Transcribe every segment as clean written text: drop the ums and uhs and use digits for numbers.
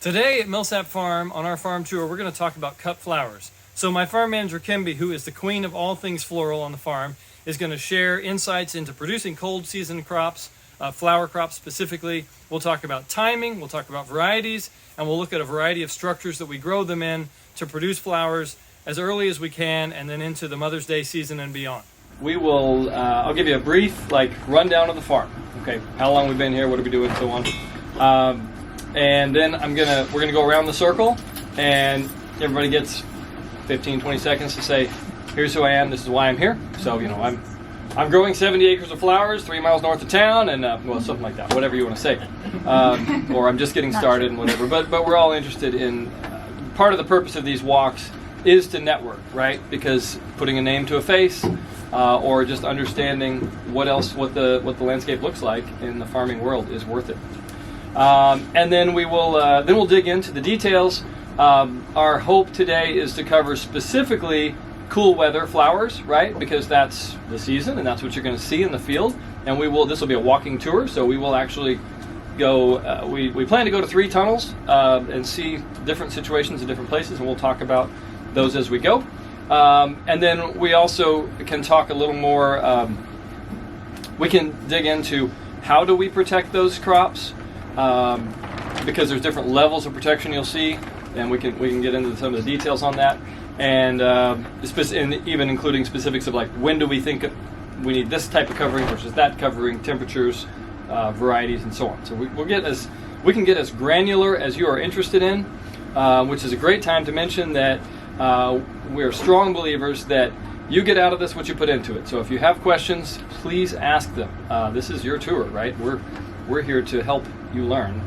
Today at Millsap Farm, on our farm tour, we're going to talk about cut flowers. So my farm manager Kimby, who is the queen of all things floral on the farm, is going to share insights into producing cold season crops, flower crops specifically. We'll talk about timing, we'll talk about varieties, and we'll look at a variety of structures that we grow them in to produce flowers as early as we can and then into the Mother's Day season and beyond. We will, I'll give you a brief rundown of the farm. Okay, how long we've been here, what are we doing, so on. And then we're gonna go around the circle, and everybody gets 15, 20 seconds to say, here's who I am, this is why I'm here. So, I'm growing 70 acres of flowers 3 miles north of town, and well, something like that, whatever you want to say. Or I'm just getting started and whatever. But we're all interested in, part of the purpose of these walks is to network, right? Because putting a name to a face, or just understanding what the landscape looks like in the farming world is worth it. And then we'll dig into the details. Our hope today is to cover specifically cool weather flowers, right? Because that's the season and that's what you're going to see in the field. And this will be a walking tour, so we will actually go, we plan to go to 3 tunnels and see different situations in different places, and we'll talk about those as we go. And then we also can talk a little more, we can dig into how do we protect those crops, because there's different levels of protection you'll see, and we can get into some of the details on that, and even including specifics of when do we think we need this type of covering versus that covering, temperatures, varieties, and so on. So we can get as granular as you are interested in, which is a great time to mention that we're strong believers that you get out of this what you put into it. So if you have questions, please ask them. This is your tour, right? We're here to help you learn.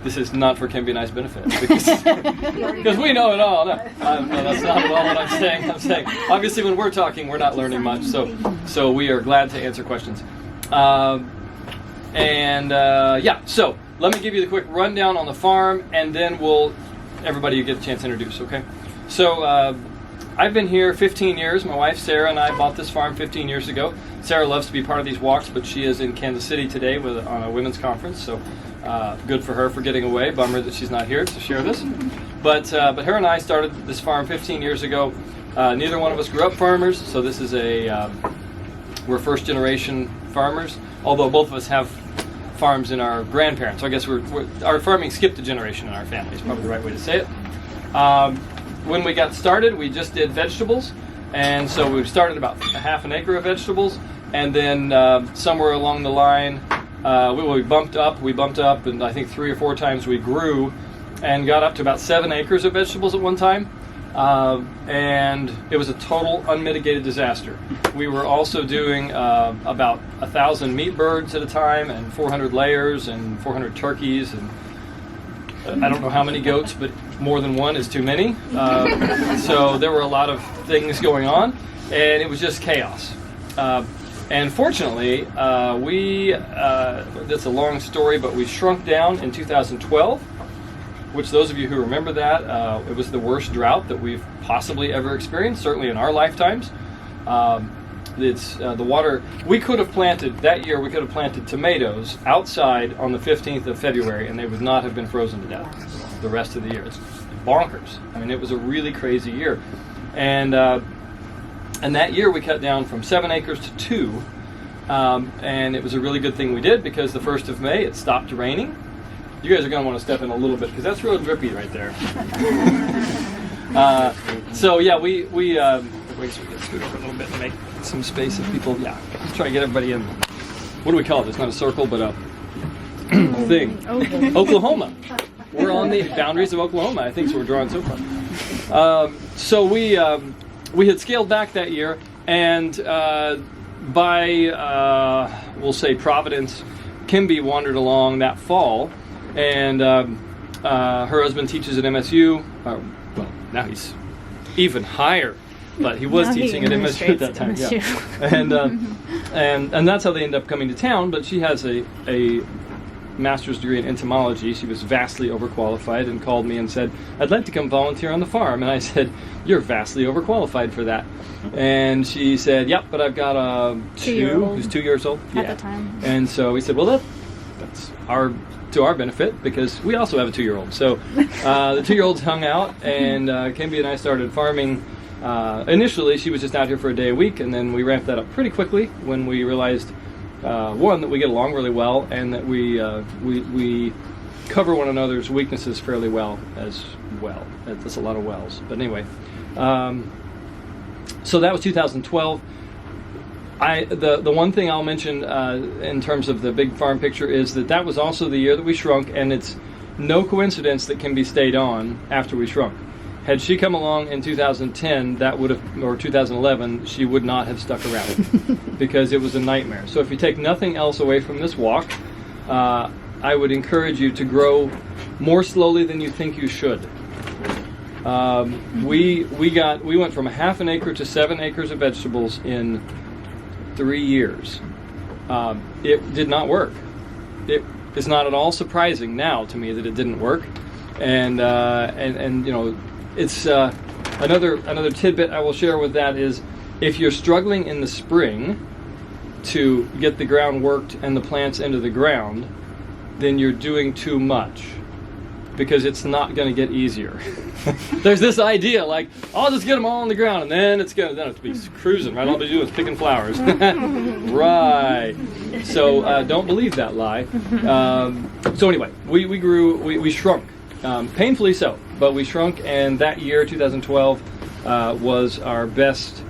This is not for Kimby and I's benefit, because we know it all. No, that's not at all what I'm saying. I'm saying, obviously, when we're talking, we're not learning much, so we are glad to answer questions. So let me give you the quick rundown on the farm, and then everybody get a chance to introduce, okay? So I've been here 15 years. My wife Sarah and I bought this farm 15 years ago. Sarah loves to be part of these walks, but she is in Kansas City today on a women's conference, so good for her for getting away. Bummer that she's not here to share this. But her and I started this farm 15 years ago. Neither one of us grew up farmers, so this is we're first generation farmers, although both of us have farms in our grandparents. So I guess our farming skipped a generation in our family is probably the right way to say it. When we got started, we just did vegetables, and so we started about half an acre of vegetables, and then somewhere along the line, we bumped up, and I think 3 or 4 times we grew and got up to about 7 acres of vegetables at one time, and it was a total unmitigated disaster. We were also doing about 1,000 meat birds at a time, and 400 layers, and 400 turkeys, and I don't know how many goats, but more than one is too many. So there were a lot of things going on, and it was just chaos. And fortunately, that's a long story, but we shrunk down in 2012, which those of you who remember that, it was the worst drought that we've possibly ever experienced, certainly in our lifetimes. The water, we could have planted tomatoes outside on the 15th of February, and they would not have been frozen to death the rest of the year. It's bonkers. I mean, it was a really crazy year. And that year we cut down from 7 acres to 2, and it was a really good thing we did, because the 1st of May it stopped raining. You guys are going to want to step in a little bit, because that's real drippy right there. So yeah, we get scoot over a little bit to make some space of people. Yeah, try to get everybody in. What do we call it? It's not a circle, but a thing. Oklahoma. We're on the boundaries of Oklahoma, I think, so we're drawing so far. So we had scaled back that year, and by we'll say Providence, Kimby wandered along that fall, and her husband teaches at MSU. Well, now he's even higher, but he was teaching at MSU at that time. Yeah, and that's how they end up coming to town. But she has a master's degree in entomology. She was vastly overqualified and called me and said, I'd like to come volunteer on the farm. And I said, you're vastly overqualified for that. And she said, yep, but I've got a who's 2 years old at the time. And so we said, well, that's our to our benefit because we also have a 2-year-old. So the 2-year-olds hung out, and Kimby and I started farming. Initially, she was just out here for a day a week, and then we ramped that up pretty quickly when we realized, one, that we get along really well, and that we cover one another's weaknesses fairly well as well. That's a lot of wells. But anyway, so that was 2012. The one thing I'll mention in terms of the big farm picture is that was also the year that we shrunk, and it's no coincidence that Kimby stayed on after we shrunk. Had she come along in 2010, or 2011, she would not have stuck around because it was a nightmare. So if you take nothing else away from this walk, I would encourage you to grow more slowly than you think you should. We went from 1/2 an acre to 7 acres of vegetables in 3 years. It did not work. It is not at all surprising now to me that it didn't work, and you know, it's another tidbit I will share with that is if you're struggling in the spring to get the ground worked and the plants into the ground, then you're doing too much, because it's not going to get easier. There's this idea like, I'll just get them all on the ground and then it's going to be cruising, right? All they do is picking flowers. Right. So don't believe that lie. So anyway, we shrunk, painfully so, but we shrunk, and that year, 2012, was our best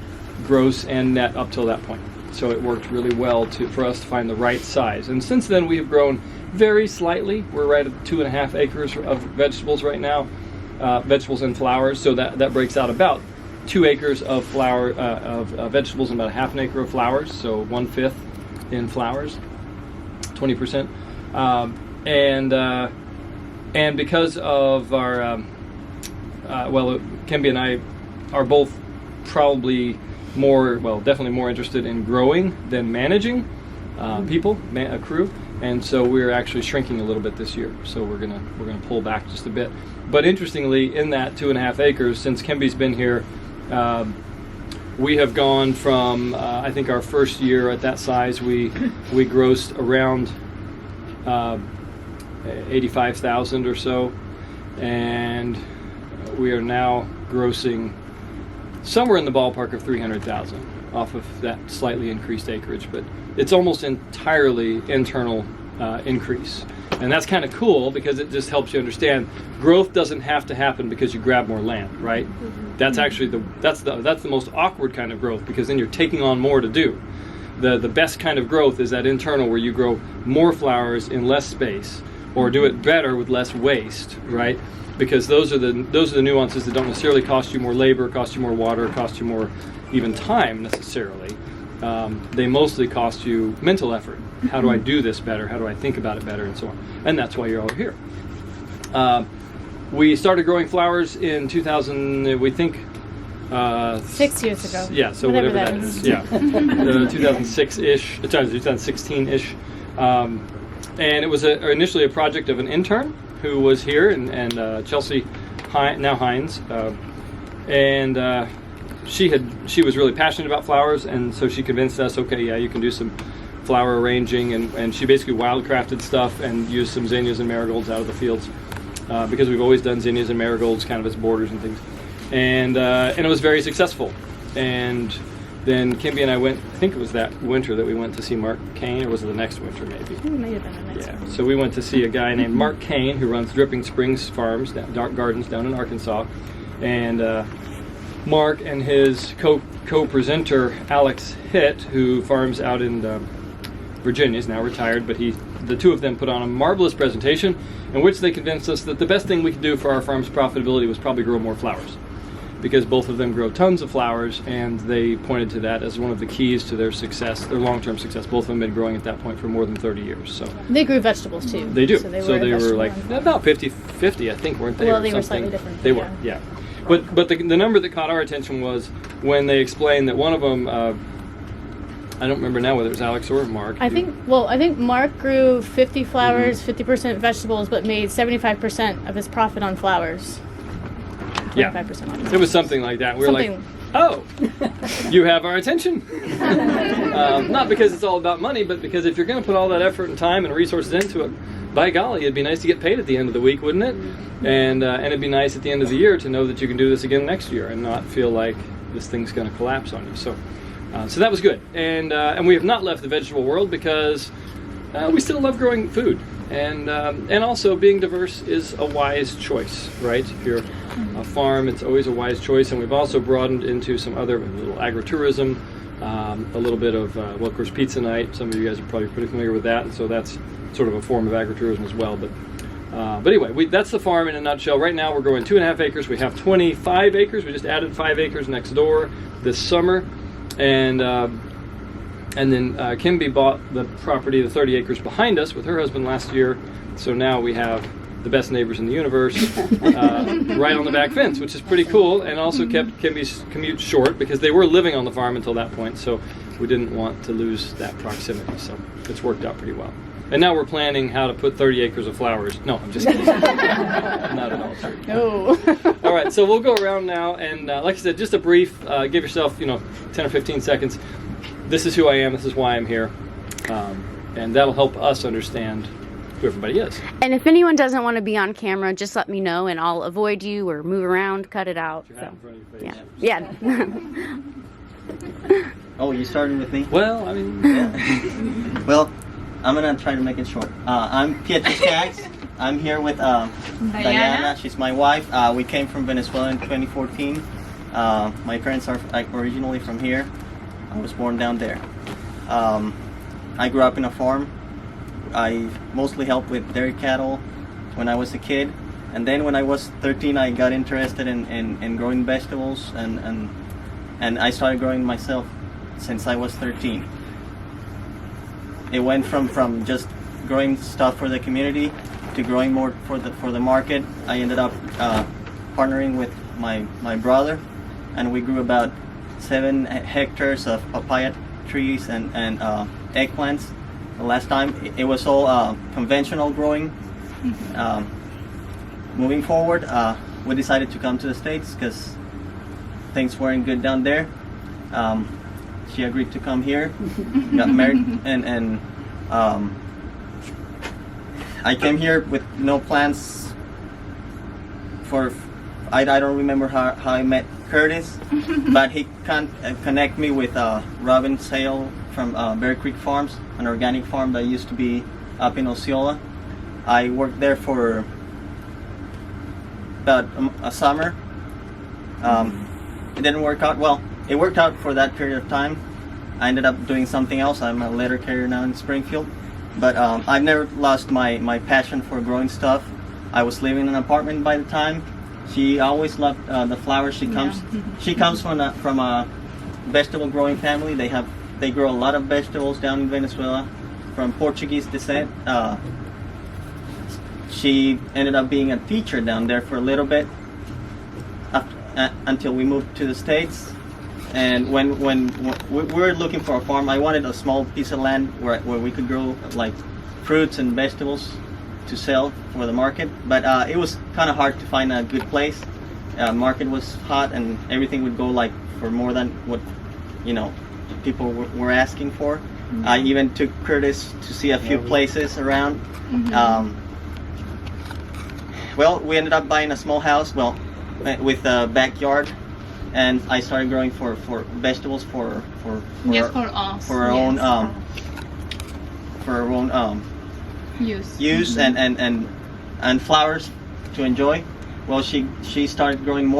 gross and net up till that point. So it worked really well for us to find the right size. And since then we have grown very slightly. We're right at 2.5 acres of vegetables right now, vegetables and flowers. So that breaks out about 2 acres of vegetables and about 1/2 an acre of flowers. So 1/5 in flowers, 20%. And because of our, Kimby and I are both probably definitely more interested in growing than managing people, a crew. And so we're actually shrinking a little bit this year. So we're gonna pull back just a bit. But interestingly, in that 2.5 acres, since Kimby's been here, we have gone from I think our first year at that size, we grossed around 85,000 or so, and we are now grossing somewhere in the ballpark of 300,000 off of that slightly increased acreage, but it's almost entirely internal increase. And that's kind of cool because it just helps you understand growth doesn't have to happen because you grab more land, right? Mm-hmm. That's actually that's the most awkward kind of growth, because then you're taking on more to do. The best kind of growth is that internal, where you grow more flowers in less space, or do it better with less waste, right? Because those are the nuances that don't necessarily cost you more labor, cost you more water, cost you more even time necessarily. They mostly cost you mental effort. How do I do this better? How do I think about it better, and so on? And that's why you're all here. We started growing flowers in 2000, we think. 6 years ago. Yeah, so whatever that is. Yeah, 2006-ish, 2016-ish. And it was initially a project of an intern who was here, and Chelsea, now Hines, and she was really passionate about flowers, and so she convinced us, okay, yeah, you can do some flower arranging, and she basically wildcrafted stuff and used some zinnias and marigolds out of the fields, because we've always done zinnias and marigolds kind of as borders and things, and it was very successful. And then Kimby and I went, I think it was that winter that we went to see Mark Kane, or was it the next winter maybe? It may have been the next winter. So we went to see a guy named Mark Kane, who runs Dripping Springs Farms, Dark Gardens down in Arkansas. And Mark and his co-presenter Alex Hitt, who farms out in Virginia, is now retired, but the two of them put on a marvelous presentation in which they convinced us that the best thing we could do for our farm's profitability was probably grow more flowers, because both of them grow tons of flowers, and they pointed to that as one of the keys to their success, their long-term success. Both of them have been growing at that point for more than 30 years. So they grew vegetables too. They do. So they were like about 50-50, I think, weren't they? Well, they were slightly different. They were, yeah. But the number that caught our attention was when they explained that one of them, I don't remember now whether it was Alex or Mark. I think Mark grew 50 flowers, 50% vegetables, but made 75% of his profit on flowers. 25% on it was something like that. We were like, oh, you have our attention. Not because it's all about money, but because if you're going to put all that effort and time and resources into it, by golly, it'd be nice to get paid at the end of the week, wouldn't it? And it'd be nice at the end of the year to know that you can do this again next year and not feel like this thing's going to collapse on you. So that was good. And we have not left the vegetable world because we still love growing food. And also being diverse is a wise choice, right? If you're a farm, it's always a wise choice. And we've also broadened into some other little agritourism, a little bit of, well, of course, pizza night. Some of you guys are probably pretty familiar with that. And so that's sort of a form of agritourism as well. But anyway, that's the farm in a nutshell. Right now we're growing 2.5 acres. We have 25 acres. We just added 5 acres next door this summer. And then Kimby bought the property, the 30 acres behind us with her husband last year. So now we have the best neighbors in the universe right on the back fence, which is pretty cool, and also kept Kimby's commute short because they were living on the farm until that point. So we didn't want to lose that proximity. So it's worked out pretty well. And now we're planning how to put 30 acres of flowers. No, I'm just kidding. Not at all true. No. All right, so we'll go around now, and like I said, just a brief, give yourself, 10 or 15 seconds. This is who I am, this is why I'm here, and that'll help us understand who everybody is. And if anyone doesn't want to be on camera, just let me know, and I'll avoid you or move around, cut it out. Your hat in front of your face. Yeah. Oh, you starting with me? Well, I mean... Yeah. Well, I'm going to try to make it short. I'm Pietro Skaggs. I'm here with Diana. She's my wife. We came from Venezuela in 2014. My parents are originally from here. I was born down there. I grew up in a farm. I mostly helped with dairy cattle when I was a kid. And then when I was 13, I got interested in growing vegetables, and I started growing myself since I was 13. It went from just growing stuff for the community to growing more for the market. I ended up partnering with my brother, and we grew about 7 hectares of papaya trees and eggplants. The last time it was all conventional growing. Moving forward, we decided to come to the States because things weren't good down there. She agreed to come here, got married, and I came here with no plans for. I don't remember how I met Curtis, but he connect me with Robin Sale from Bear Creek Farms, an organic farm that used to be up in Osceola. I worked there for about a summer. It didn't work out well. It worked out for that period of time. I ended up doing something else. I'm a letter carrier now in Springfield, but I've never lost my passion for growing stuff. I was living in an apartment by the time. She always loved the flowers. She comes from a vegetable growing family. They grow a lot of vegetables down in Venezuela, from Portuguese descent. She ended up being a teacher down there for a little bit until we moved to the States. And when we were looking for a farm, I wanted a small piece of land where we could grow like fruits and vegetables to sell for the market. But it was kind of hard to find a good place. Market was hot, and everything would go like for more than what people were asking for. Mm-hmm. I even took Curtis to see a few places around. Mm-hmm. Well, we ended up buying a small house, with a backyard, and I started growing for vegetables for our own use and flowers to enjoy. Well, she started growing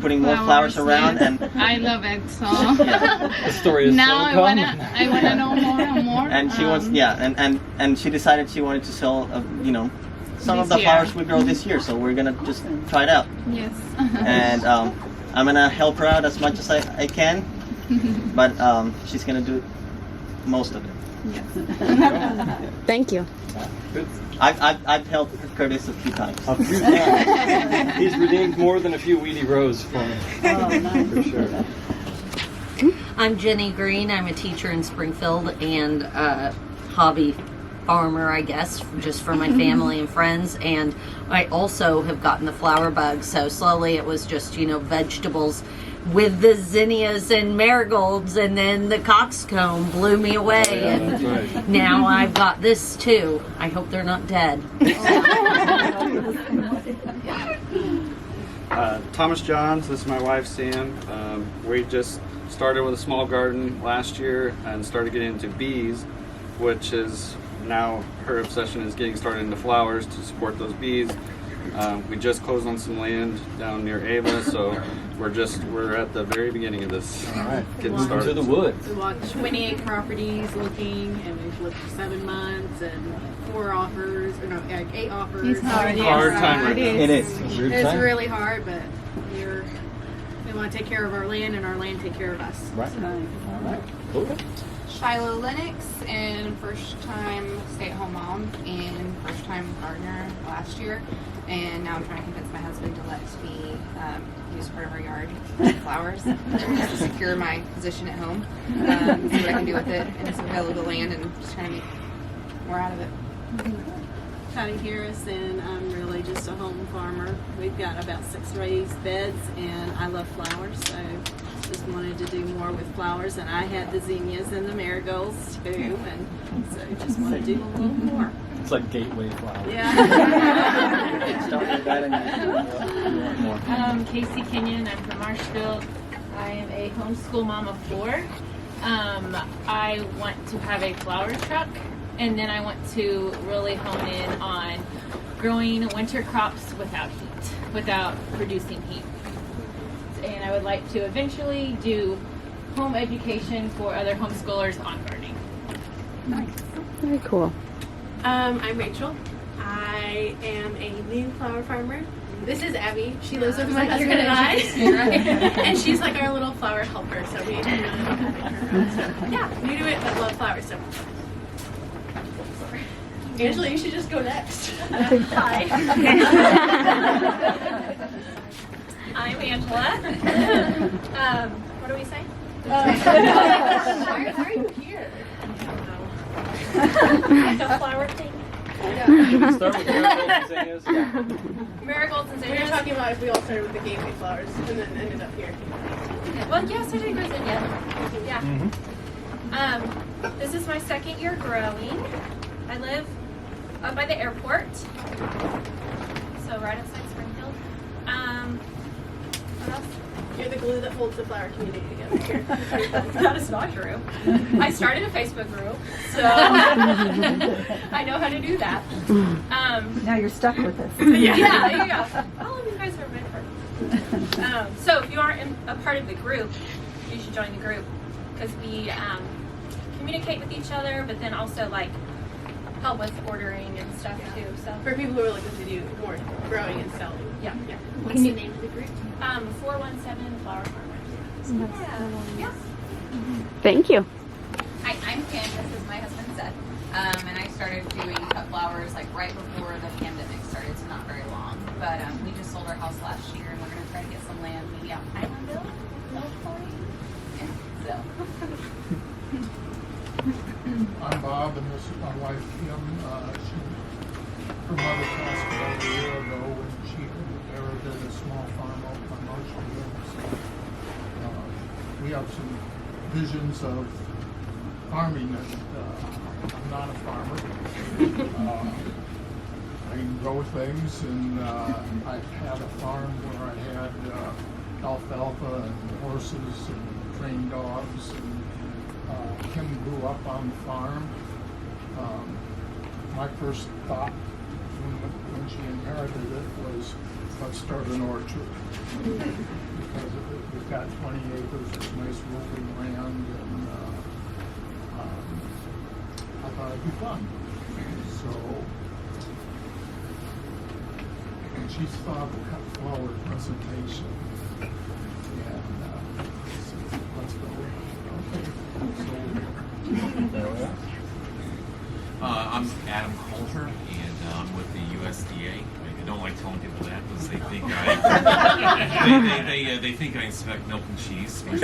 putting more flowers around, yes. And I love it. So the story is now so I wanna know more and more. And she wants and she decided she wanted to sell some of the year. flowers we grow this year, so we're gonna just try it out. Yes. And I'm gonna help her out as much as I can, but she's gonna do most of it. Yes. Thank you. Good. I've helped Curtis a few times. A few times. He's redeemed more than a few weedy rows for me. Oh, nice. For sure. I'm Jenny Green. I'm a teacher in Springfield and a hobby farmer, I guess, just for my family and friends. And I also have gotten the flower bug. So slowly it was just, vegetables with the zinnias and marigolds, and then the coxcomb blew me away. And now I've got this too. I hope they're not dead. Thomas Johns, this is my wife Sam. We just started with a small garden last year and started getting into bees, which is now her obsession is getting started into flowers to support those bees. We just closed on some land down near Ava, so we're at the very beginning of this. All right, getting started. to the woods. We walked 28 properties looking, and we've looked for 7 months and 8 offers. It's hard. Hard time right now. It is. It's really hard, but we want to take care of our land, and our land take care of us. Right. All right. Cool. Shiloh Lennox, and first-time stay-at-home mom and first-time gardener last year. And now I'm trying to convince my husband to let me use part of our yard for flowers to secure my position at home, see what I can do with it, and it's available land, and just trying to make more out of it. Patty Harris, and I'm really just a home farmer. We've got about 6 raised beds, and I love flowers, so just wanted to do more with flowers. And I had the zinnias and the marigolds too, and so just want to do a little more. It's like gateway flowers. Yeah. Start with that and you want more. Casey Kenyon. I'm from Marshfield. I am a homeschool mom of 4. I want to have a flower truck, and then I want to really hone in on growing winter crops without heat, without producing heat. And I would like to eventually do home education for other homeschoolers on gardening. Nice. Very cool. I'm Rachel. I am a new flower farmer. This is Abby. She lives with my husband and I. And she's like our little flower helper, so we really love having her around. So, yeah, new to it, but love flowers so much. Angela, you should just go next. Hi. I'm Angela. What are we saying? Why are you here? Like a flower thing. Start with marigolds and zinnias. Marigolds and We were zinnias. talking about if we all started with the gateway flowers and then ended up here. Well, yes, I did grow zinnia. Yeah. Mm-hmm. This is my 2nd year growing. I live up by the airport, so right outside Springfield. What else? You're the glue that holds the flower community together here. That is not true. I started a Facebook group, so I know how to do that. Now you're stuck with us. Yeah, there you go. All of you guys are meant for. So if you aren't a part of the group, you should join the group, because we communicate with each other, but then also like help with ordering and stuff too. So For people who are looking to do more growing and selling. yeah. What's the name of the group? 417 Flower Farmers. Yeah. Thank you. Hi, I'm Kim. This is my husband Seth. And I started doing cut flowers like right before the pandemic started, so not very long. But we just sold our house last year, and we're going to try to get some land maybe out Highlandville, hopefully. Yeah, so. I'm Bob, and this is my wife Kim. Her mother passed away a year ago when she inherited a small farm out on Marshfield. So, we have some visions of farming, and I'm not a farmer. I can grow things, and I've had a farm where I had alfalfa and horses and trained dogs. And, Kim grew up on the farm. My first thought when she inherited it was, let's start an orchard. Because we've got 20 acres of nice rolling land, and I thought it'd be fun. So, and she saw the cut flower presentation, and said, let's go. Okay. I'm Adam Coulter, and I'm with the USDA. I don't like telling people that because they think they think I inspect milk and cheese. Which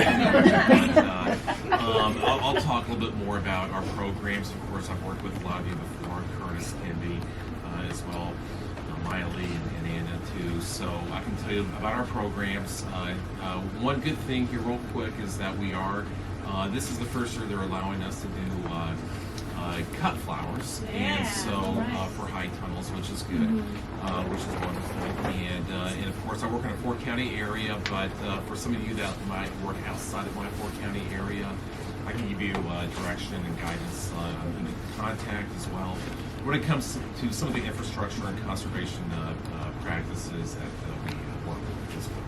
I'll talk a little bit more about our programs. Of course, I've worked with a lot of you before, Curtis, Kimby, as well, Miley and Anna too. So I can tell you about our programs. One good thing here real quick is that we are, this is the first year they're allowing us to do cut flowers, and so for high tunnels, which is good, which is wonderful. And of course, I work in a 4-county area, but for some of you that might work outside of my 4-county area, I can give you direction and guidance and contact as well when it comes to some of the infrastructure and conservation practices that we work with as well.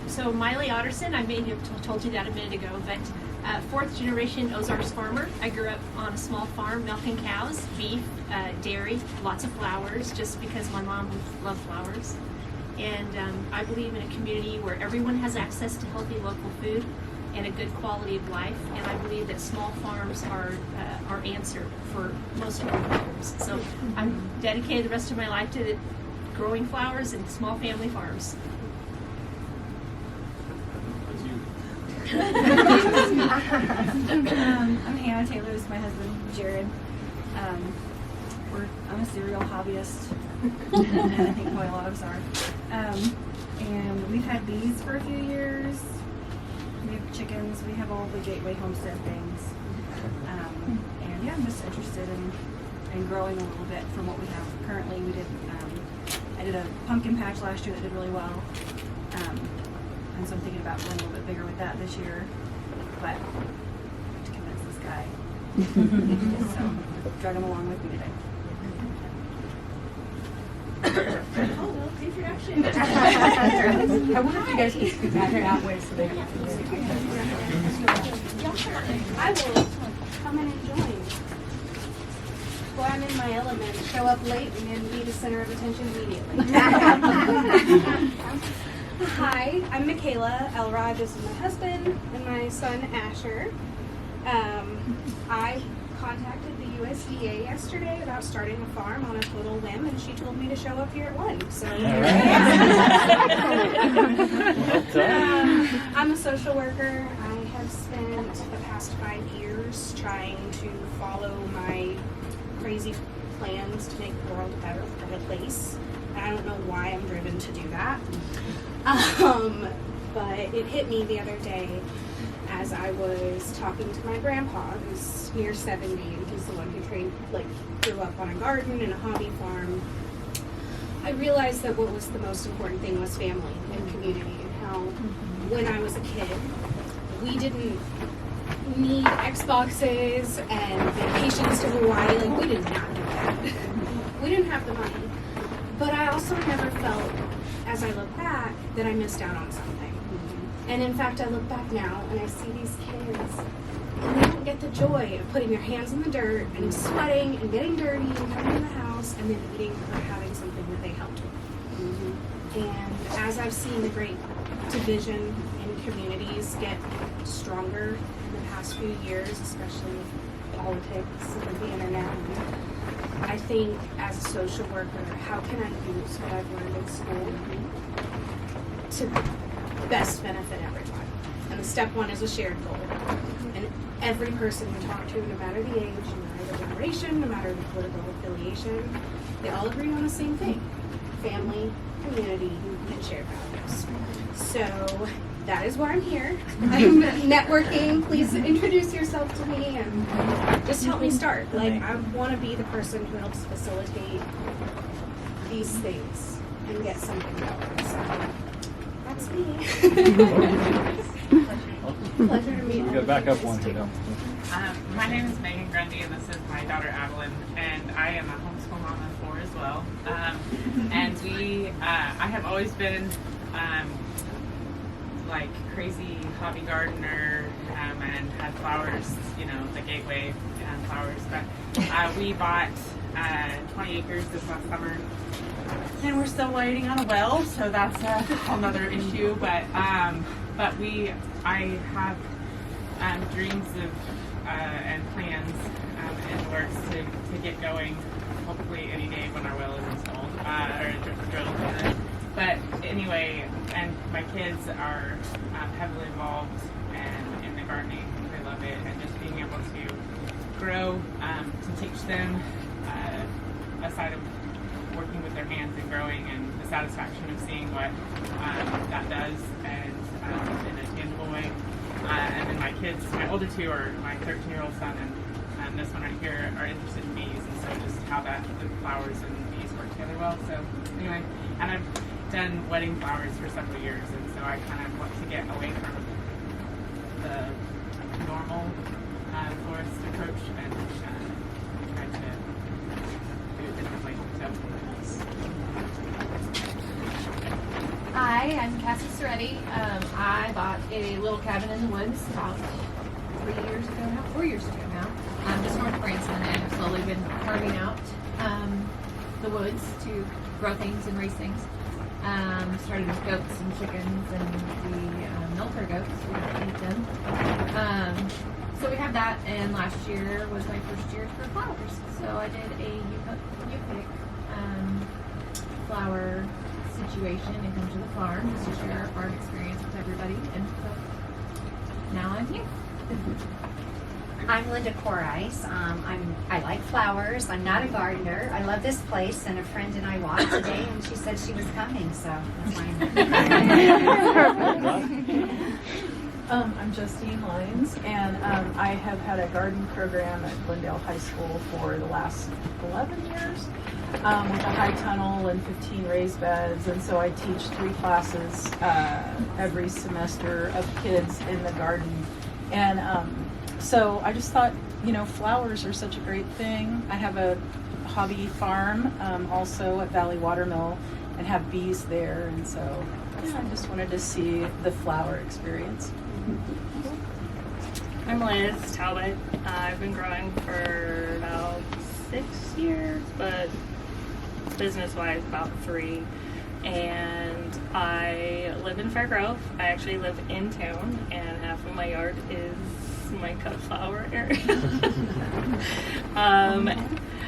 So Miley Otterson, I may have told you that a minute ago, but 4th generation Ozarks farmer. I grew up on a small farm milking cows, beef, dairy, lots of flowers, just because my mom loved flowers. And I believe in a community where everyone has access to healthy local food and a good quality of life. And I believe that small farms are our answer for most of our problems. So I'm dedicated the rest of my life to growing flowers and small family farms. I'm Hannah Taylor. This is my husband, Jared. I'm a serial hobbyist, and I think probably a lot of us are. And we've had bees for a few years. We have chickens. We have all the Gateway Homestead things. And yeah, I'm just interested in growing a little bit from what we have currently. I did a pumpkin patch last year that did really well. And so I'm thinking about going a little bit bigger with that this year, but I have to convince this guy. So, drag him along with me today. Oh, well, introduction. I wonder if you guys could scoot back that way so they I will come in and join. Well, I'm in my element. Show up late and then be the center of attention immediately. Hi, I'm Michaela Elrod. This is my husband and my son Asher. I contacted the USDA yesterday about starting a farm on a total whim, and she told me to show up here at 1. So I'm a social worker. I have spent the past 5 years trying to follow my crazy plans to make the world a better place. And I don't know why I'm driven to do that. But it hit me the other day as I was talking to my grandpa, who's near 70, and he's the one who grew up on a garden and a hobby farm. I realized that what was the most important thing was family and community, and how when I was a kid, we didn't need Xboxes and vacations to Hawaii. We did not do that. We didn't have the money. But I also never felt, as I look back, that I missed out on something. And in fact, I look back now and I see these kids, and they don't get the joy of putting their hands in the dirt and sweating and getting dirty and coming in the house and then eating or having something that they helped with. And as I've seen the great division in communities get stronger in the past few years, especially with politics and the internet, I think as a social worker, how can I use what I've learned in school to best benefit everyone? And the step 1 is a shared goal. And every person we talk to, no matter the age, no matter the generation, no matter the political affiliation, they all agree on the same thing: family, community, and shared values. So that is why I'm here. I'm networking. Please introduce yourself to me and just help me start. I want to be the person who helps facilitate these things and get something going. So that's me. Pleasure to meet you. We got back up one here. My name is Megan Grundy, and this is my daughter Adeline, and I am a homeschool mom of 4 as well. And I have always been crazy hobby gardener and had flowers, the Gateway flowers. But we bought 20 acres this last summer, and we're still waiting on a well, so that's a whole other issue. But I have dreams of and plans in the works to get going, hopefully any day when our well is installed or drilled. But anyway, and my kids are heavily involved in the gardening. They love it, and just being able to grow, to teach them aside of working with their hands and growing, and the satisfaction of seeing what that does, and in a tangible way. And then my kids, my older two are my 13-year-old son and this one right here, are interested in bees, and so just how the flowers and bees work together well. So anyway, and I've done wedding flowers for several years, and so I kind of want to get away from the normal florist approach and try to do it differently. Hi, I'm Cassie Soretti. I bought a little cabin in the woods about 4 years ago now, just north of Branson, and I've slowly been carving out the woods to grow things and raise things. Started with goats and chickens, and we milk our goats. We don't eat them. So we have that, and last year was my first year for flowers. So I did a you-pick flower situation and come to the farm just to share our farm experience with everybody, and so now I'm here. I'm Linda Corice. I like flowers. I'm not a gardener. I love this place, and a friend and I walked today, and she said she was coming, so that's why I'm here. I'm Justine Hines, and I have had a garden program at Glendale High School for the last 11 years with a high tunnel and 15 raised beds, and so I teach 3 classes every semester of kids in the garden. And so I just thought, flowers are such a great thing. I have a hobby farm also at Valley Watermill and have bees there, and so I just wanted to see the flower experience. I'm Liz Talbot. I've been growing for about 6 years, but business-wise about 3. And I live in Fairgrove. I actually live in town, and half of my yard is my cut flower area.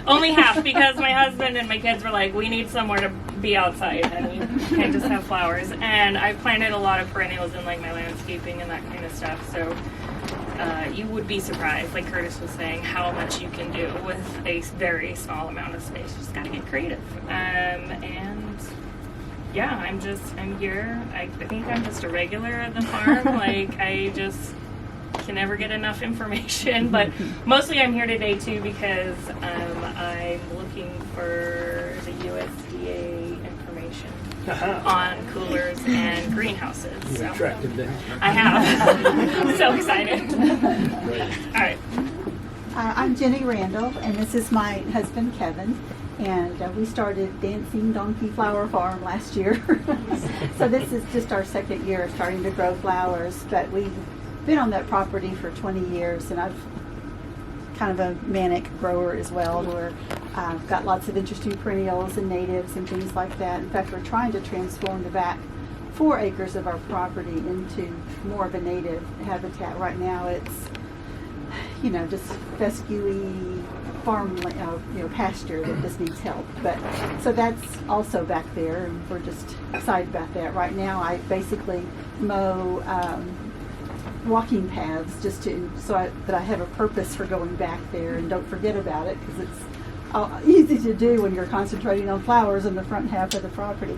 Only half, because my husband and my kids were like, we need somewhere to be outside and we can't just have flowers. And I've planted a lot of perennials in like my landscaping and that kind of stuff. So you would be surprised, like Curtis was saying, how much you can do with a very small amount of space. You just gotta get creative. And yeah, I'm here. I think I'm just a regular at the farm. Like, I just can never get enough information, but mostly I'm here today too because I'm looking for the USDA information on coolers and greenhouses. You attracted them. I have. So excited. All right. I'm Jenny Randall, and this is my husband Kevin, and we started Dancing Donkey Flower Farm last year. So this is just our second year starting to grow flowers, but we've been on that property for 20 years, and I've kind of a manic grower as well, where I've got lots of interesting perennials and natives and things like that. In fact, we're trying to transform the back 4 acres of our property into more of a native habitat. Right now it's, just fescue-y farm, pasture that just needs help. But so that's also back there, and we're just excited about that. Right now I basically mow walking paths just that I have a purpose for going back there and don't forget about it, because it's easy to do when you're concentrating on flowers in the front half of the property.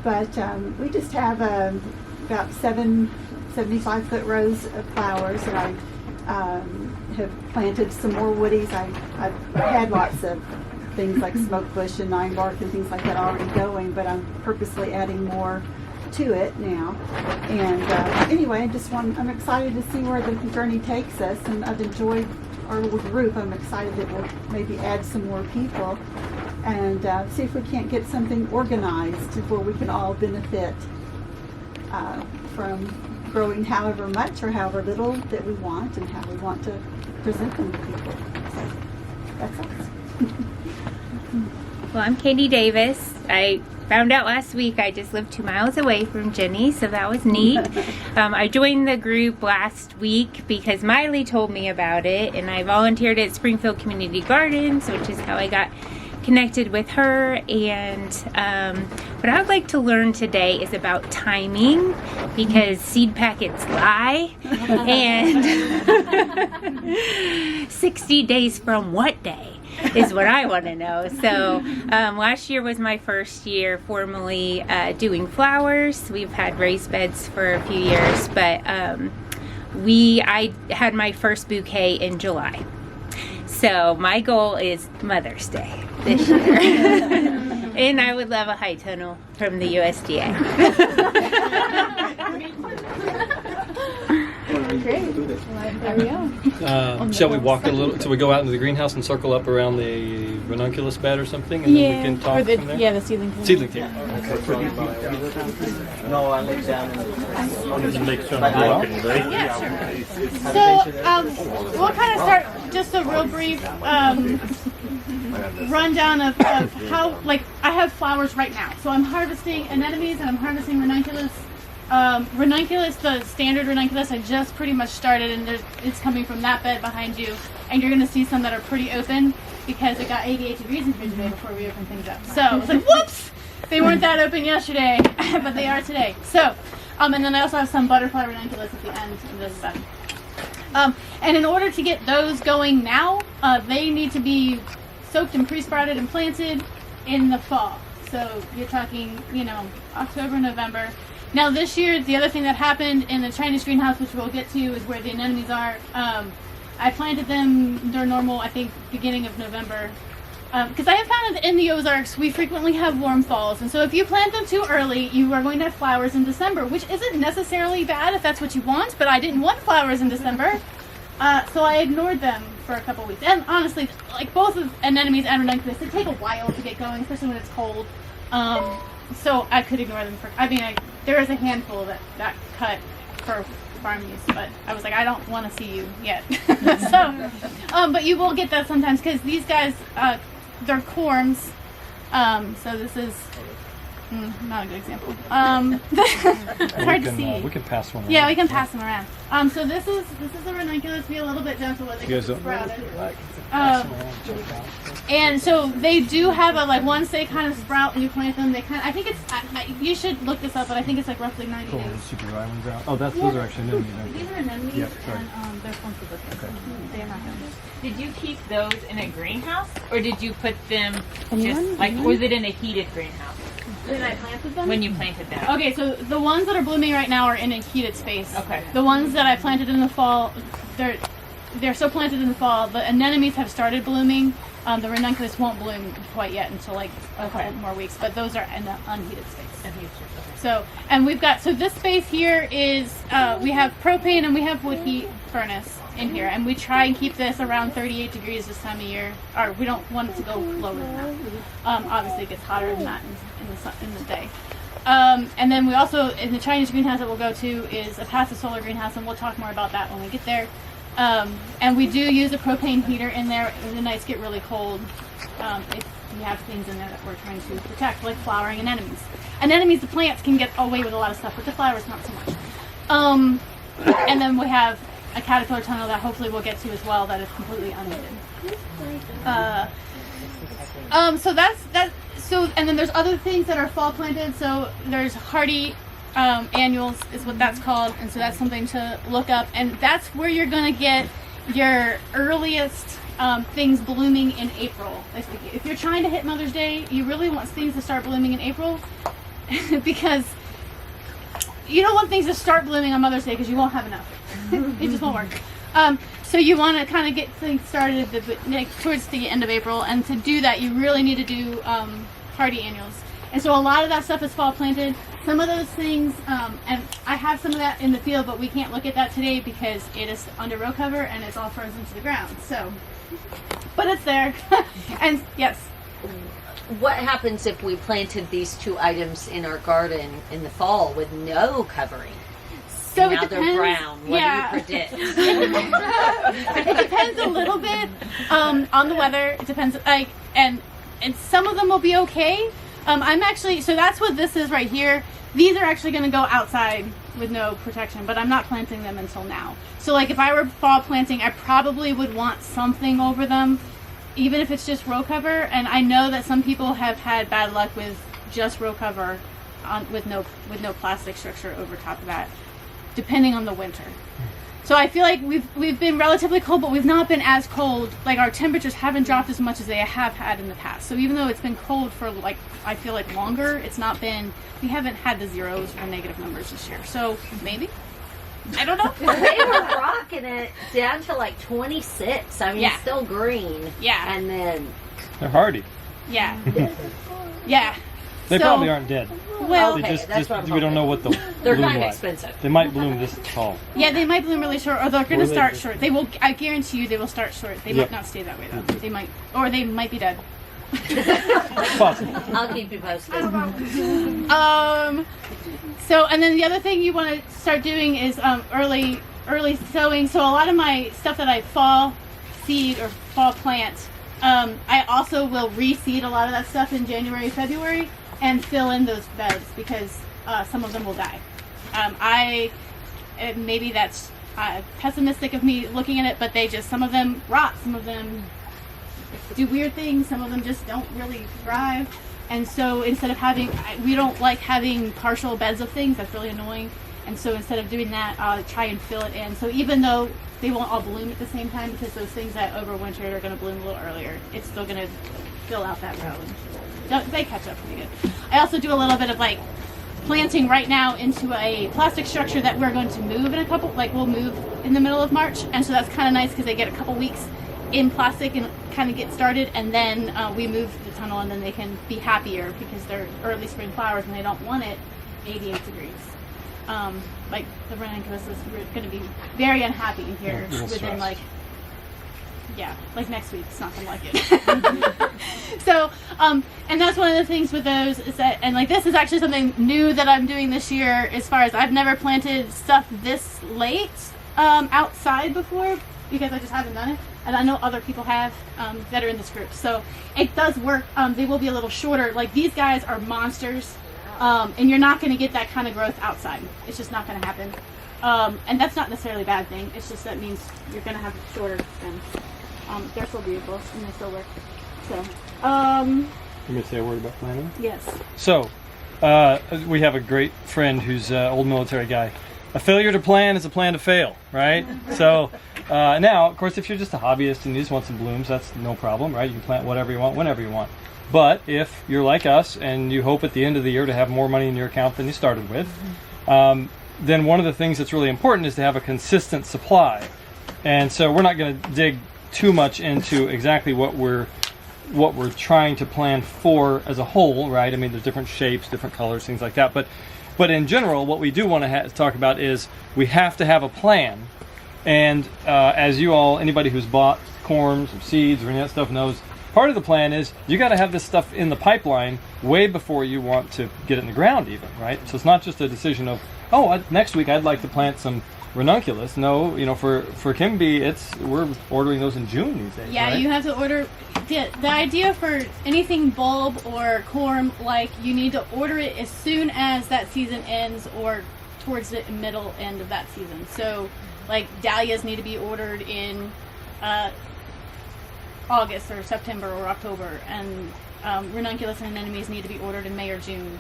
But we just have about 75-foot rows of flowers, and I have planted some more woodies. I've had lots of things like smoke bush and 9-bark and things like that already going, but I'm purposely adding more to it now. And anyway, I'm excited to see where the journey takes us, and I've enjoyed our little group. I'm excited that we'll maybe add some more people and see if we can't get something organized where we can all benefit from growing however much or however little that we want, and how we want to present them to people. So that's us. Well, I'm Katie Davis. I found out last week I just lived 2 miles away from Jenny, so that was neat. I joined the group last week because Miley told me about it, and I volunteered at Springfield Community Gardens, which is how I got connected with her. And what I would like to learn today is about timing, because seed packets lie. And 60 days from what day? is what I want to know. So last year was my first year formally doing flowers. We've had raised beds for a few years, but I had my first bouquet in July. So my goal is Mother's Day this year. And I would love a high tunnel from the USDA. Great. There we go. Shall we walk a little? So we go out into the greenhouse and circle up around the ranunculus bed or something, and then we can talk or the, from there. yeah, the seedling table. Seedling table. No, I live down in Yeah, sure. So we'll kind of start just a real brief rundown of how, like, I have flowers right now. So I'm harvesting anemones and I'm harvesting ranunculus. Ranunculus, the standard ranunculus, I just pretty much started, and it's coming from that bed behind you. And you're going to see some that are pretty open because it got 88 degrees in here today before we opened things up. So I was like, whoops! They weren't that open yesterday, but they are today. So, and then I also have some butterfly ranunculus at the end of this bed. And in order to get those going now, they need to be soaked and pre-sprouted and planted in the fall. So you're talking, October, November. Now this year, the other thing that happened in the Chinese greenhouse, which we'll get to, is where the anemones are. I planted them their normal, I think, beginning of November. Because I have found that in the Ozarks, we frequently have warm falls. And so if you plant them too early, you are going to have flowers in December, which isn't necessarily bad if that's what you want, but I didn't want flowers in December. So I ignored them for a couple weeks. And honestly, like both of anemones and ranunculus, they take a while to get going, especially when it's cold. So I could ignore them there is a handful that cut for farm use, but I was like, I don't want to see you yet. So, but you will get that sometimes because these guys, they're corms. So this is not a good example. It's hard to see. We can pass one around. Yeah, we can pass them around. So this is a ranunculus. Be a little bit gentle with it. You guys It's don't sprouted. And so they do have once they kind of sprout and you plant them, I think it's, you should look this up, but I think it's like roughly 90 Cool. days. Super dry ones out. Oh, those are actually anemones. These are anemones, Yep, sorry. and they're funky looking. Okay. They're not gonna. Did you keep those in a greenhouse, or did you put them Anyone? was it in a heated greenhouse? When I planted them? When you planted them? Okay, so the ones that are blooming right now are in a heated space. Okay. The ones that I planted in the fall, they're still planted in the fall. The anemones have started blooming. The ranunculus won't bloom quite yet until like a couple more weeks, but those are in the unheated space. So, and this space here is, we have propane and we have wood heat furnace in here, and we try and keep this around 38 degrees this time of year, or we don't want it to go lower than that. Obviously it gets hotter than that in the day. And then we also, in the Chinese greenhouse that we'll go to, is a passive solar greenhouse, and we'll talk more about that when we get there. And we do use a propane heater in there when the nights get really cold. If we have things in there that we're trying to protect, like flowering anemones. Anemones, the plants can get away with a lot of stuff, but the flowers not so much. And then we have a caterpillar tunnel that hopefully we'll get to as well that is completely unheated. So that's that. So, and then there's other things that are fall planted. So there's hardy annuals is what that's called, and so that's something to look up. And that's where you're going to get your earliest things blooming in April. If you're trying to hit Mother's Day, you really want things to start blooming in April because you don't want things to start blooming on Mother's Day because you won't have enough. It just won't work. So you want to kind of get things started towards the end of April, and to do that, you really need to do hardy annuals. And so a lot of that stuff is fall planted. Some of those things, and I have some of that in the field, but we can't look at that today because it is under row cover and it's all frozen to the ground. So, but it's there. And yes. What happens if we planted these two items in our garden in the fall with no covering? So now it depends. They're brown. What do you predict? It depends a little bit on the weather. It depends, and some of them will be okay. So that's what this is right here. These are actually going to go outside with no protection, but I'm not planting them until now. So if I were fall planting, I probably would want something over them, even if it's just row cover. And I know that some people have had bad luck with just row cover with no plastic structure over top of that, depending on the winter. So I feel like we've been relatively cold, but we've not been as cold. Like our temperatures haven't dropped as much as they have had in the past. So even though it's been cold for like, I feel like longer, we haven't had the zeros or negative numbers this year. So maybe, I don't know. They were rocking it down to like 26. I mean, still green. Yeah. And then They're hardy. Yeah. Yeah. They probably aren't dead. Well, they that's what I'm we don't know what they'll They're bloom kind of like. expensive. They might bloom this tall. Yeah, they might bloom really short, or they're going Or to they start just- short. They will. I guarantee you, they will start short. They Yep. might not stay that way though. They might, or they might be dead. Possible. I'll keep you posted. So, and then the other thing you want to start doing is early sowing. So a lot of my stuff that I fall seed or fall plant, I also will reseed a lot of that stuff in January, February, and fill in those beds because some of them will die. Maybe that's pessimistic of me looking at it, but some of them rot, some of them do weird things, some of them just don't really thrive. And so instead of we don't like having partial beds of things. That's really annoying. And so instead of doing that, I'll try and fill it in. So even though they won't all bloom at the same time, because those things that overwintered are going to bloom a little earlier, it's still going to fill out that row. And they catch up pretty good. I also do a little bit of like planting right now into a plastic structure that we're going to move in we'll move in the middle of March. And so that's kind of nice because they get a couple weeks in plastic and kind of get started, and then we move the tunnel, and then they can be happier because they're early spring flowers and they don't want it 88 degrees. Like the ranunculus is going to be very unhappy here within like next week. It's not going to like it. So, and that's one of the things with those is that, and like this is actually something new that I'm doing this year as far as I've never planted stuff this late outside before because I just haven't done it. And I know other people have that are in this group. So it does work. They will be a little shorter. Like these guys are monsters. And you're not going to get that kind of growth outside. It's just not going to happen. And that's not necessarily a bad thing. It's just that means you're going to have shorter stems. They're still beautiful and they still work. So, Let me say a word about planting. Yes. So, we have a great friend who's an old military guy. A failure to plan is a plan to fail, right? So, now, of course, if you're just a hobbyist and you just want some blooms, that's no problem, right? You can plant whatever you want, whenever you want. But if you're like us and you hope at the end of the year to have more money in your account than you started with, then one of the things that's really important is to have a consistent supply. And so we're not going to dig too much into exactly what we're trying to plan for as a whole, right? I mean, there's different shapes, different colors, things like that. But in general, what we do want to talk about is we have to have a plan. And as anybody who's bought corms or seeds or any of that stuff knows, part of the plan is you got to have this stuff in the pipeline way before you want to get it in the ground even, right? So it's not just a decision of, next week I'd like to plant some ranunculus. No, for Kimby, we're ordering those in June these days. Yeah, right? you have to order. The idea for anything bulb or corm, like you need to order it as soon as that season ends or towards the middle end of that season. So like dahlias need to be ordered in August or September or October, and ranunculus and anemones need to be ordered in May or June.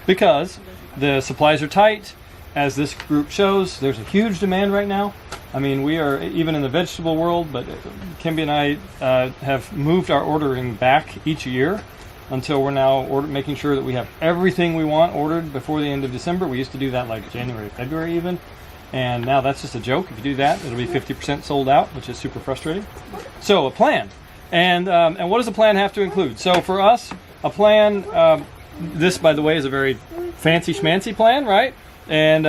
Because the supplies are tight. As this group shows, there's a huge demand right now. I mean, we are even in the vegetable world, but Kimby and I have moved our ordering back each year until we're now making sure that we have everything we want ordered before the end of December. We used to do that like January, February even. And now that's just a joke. If you do that, it'll be 50% sold out, which is super frustrating. So a plan. And what does a plan have to include? So for us, a plan, this, by the way, is a very fancy schmancy plan, right? And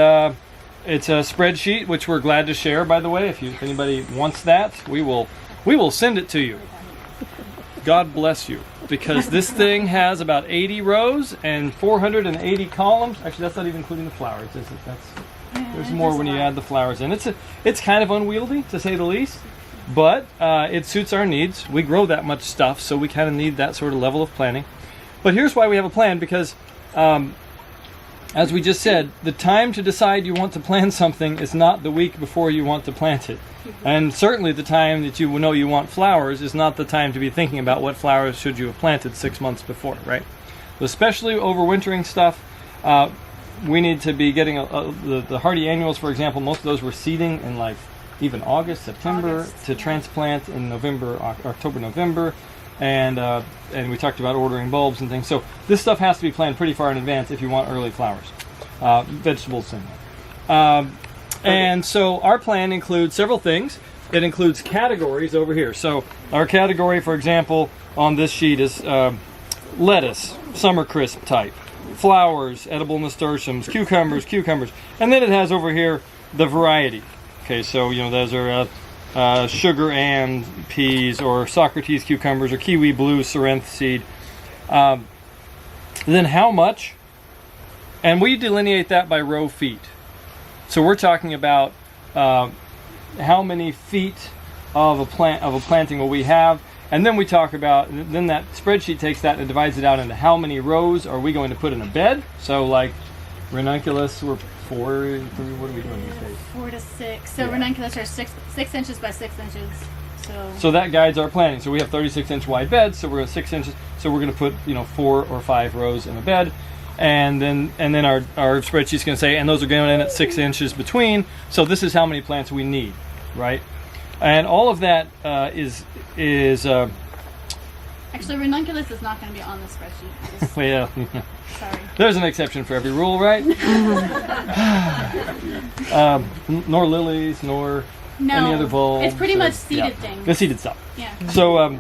it's a spreadsheet, which we're glad to share, by the way. If anybody wants that, we will send it to you. God bless you. Because this thing has about 80 rows and 480 columns. Actually, that's not even including the flowers, is it? There's more when you add the flowers in. It's kind of unwieldy, to say the least, but it suits our needs. We grow that much stuff, so we kind of need that sort of level of planning. But here's why we have a plan, because as we just said, the time to decide you want to plant something is not the week before you want to plant it. And certainly the time that you know you want flowers is not the time to be thinking about what flowers should you have planted 6 months before, right? Especially overwintering stuff. we need to be getting the hardy annuals, for example. Most of those we're seeding in like even August, September to transplant in November, October, November, and we talked about ordering bulbs and things. So this stuff has to be planned pretty far in advance if you want early flowers. Vegetables similar. And so our plan includes several things. It includes categories over here. So our category, for example, on this sheet is lettuce, summer crisp type, flowers, edible nasturtiums, cucumbers, and then it has over here the variety. Okay, so those are sugar and peas, or Socrates cucumbers, or kiwi blue cerinthe seed. Then how much? And we delineate that by row feet. So we're talking about how many feet of a planting will we have, and then we talk about, then that spreadsheet takes that and divides it out into how many rows are we going to put in a bed. So like ranunculus, we're 4, 3, what are we doing these days? 4 to 6. So ranunculus are 6 inches by 6 inches. So that guides our planting. So we have 36-inch wide beds, so we're at 6 inches. So we're going to put 4 or 5 rows in a bed. And then our spreadsheet's going to say, and those are going in at 6 inches between. So this is how many plants we need, right? And all of that is actually, ranunculus is not going to be on the spreadsheet. Well, sorry. There's an exception for every rule, right? Nor lilies, nor any other bulbs. It's pretty much seeded things. The seeded stuff. Yeah. So,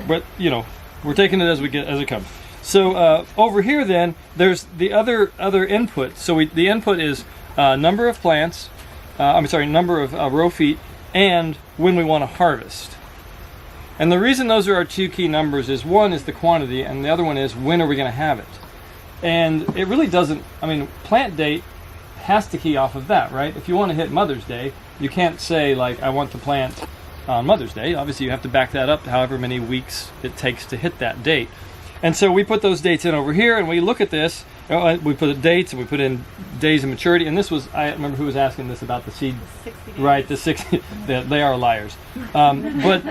but we're taking it as it comes. So over here, then there's the other input. So the input is number of plants. Number of row feet, and when we want to harvest. And the reason those are our two key numbers is one is the quantity, and the other one is when are we going to have it. And it really doesn't. Plant date has to key off of that, right? If you want to hit Mother's Day, you can't say like I want to plant on Mother's Day. Obviously, you have to back that up to however many weeks it takes to hit that date. And so we put those dates in over here, and we look at this. We put dates, and we put in days of maturity. And this was, I remember who was asking this about the seed. 60 days. Right, the 60. They are liars. But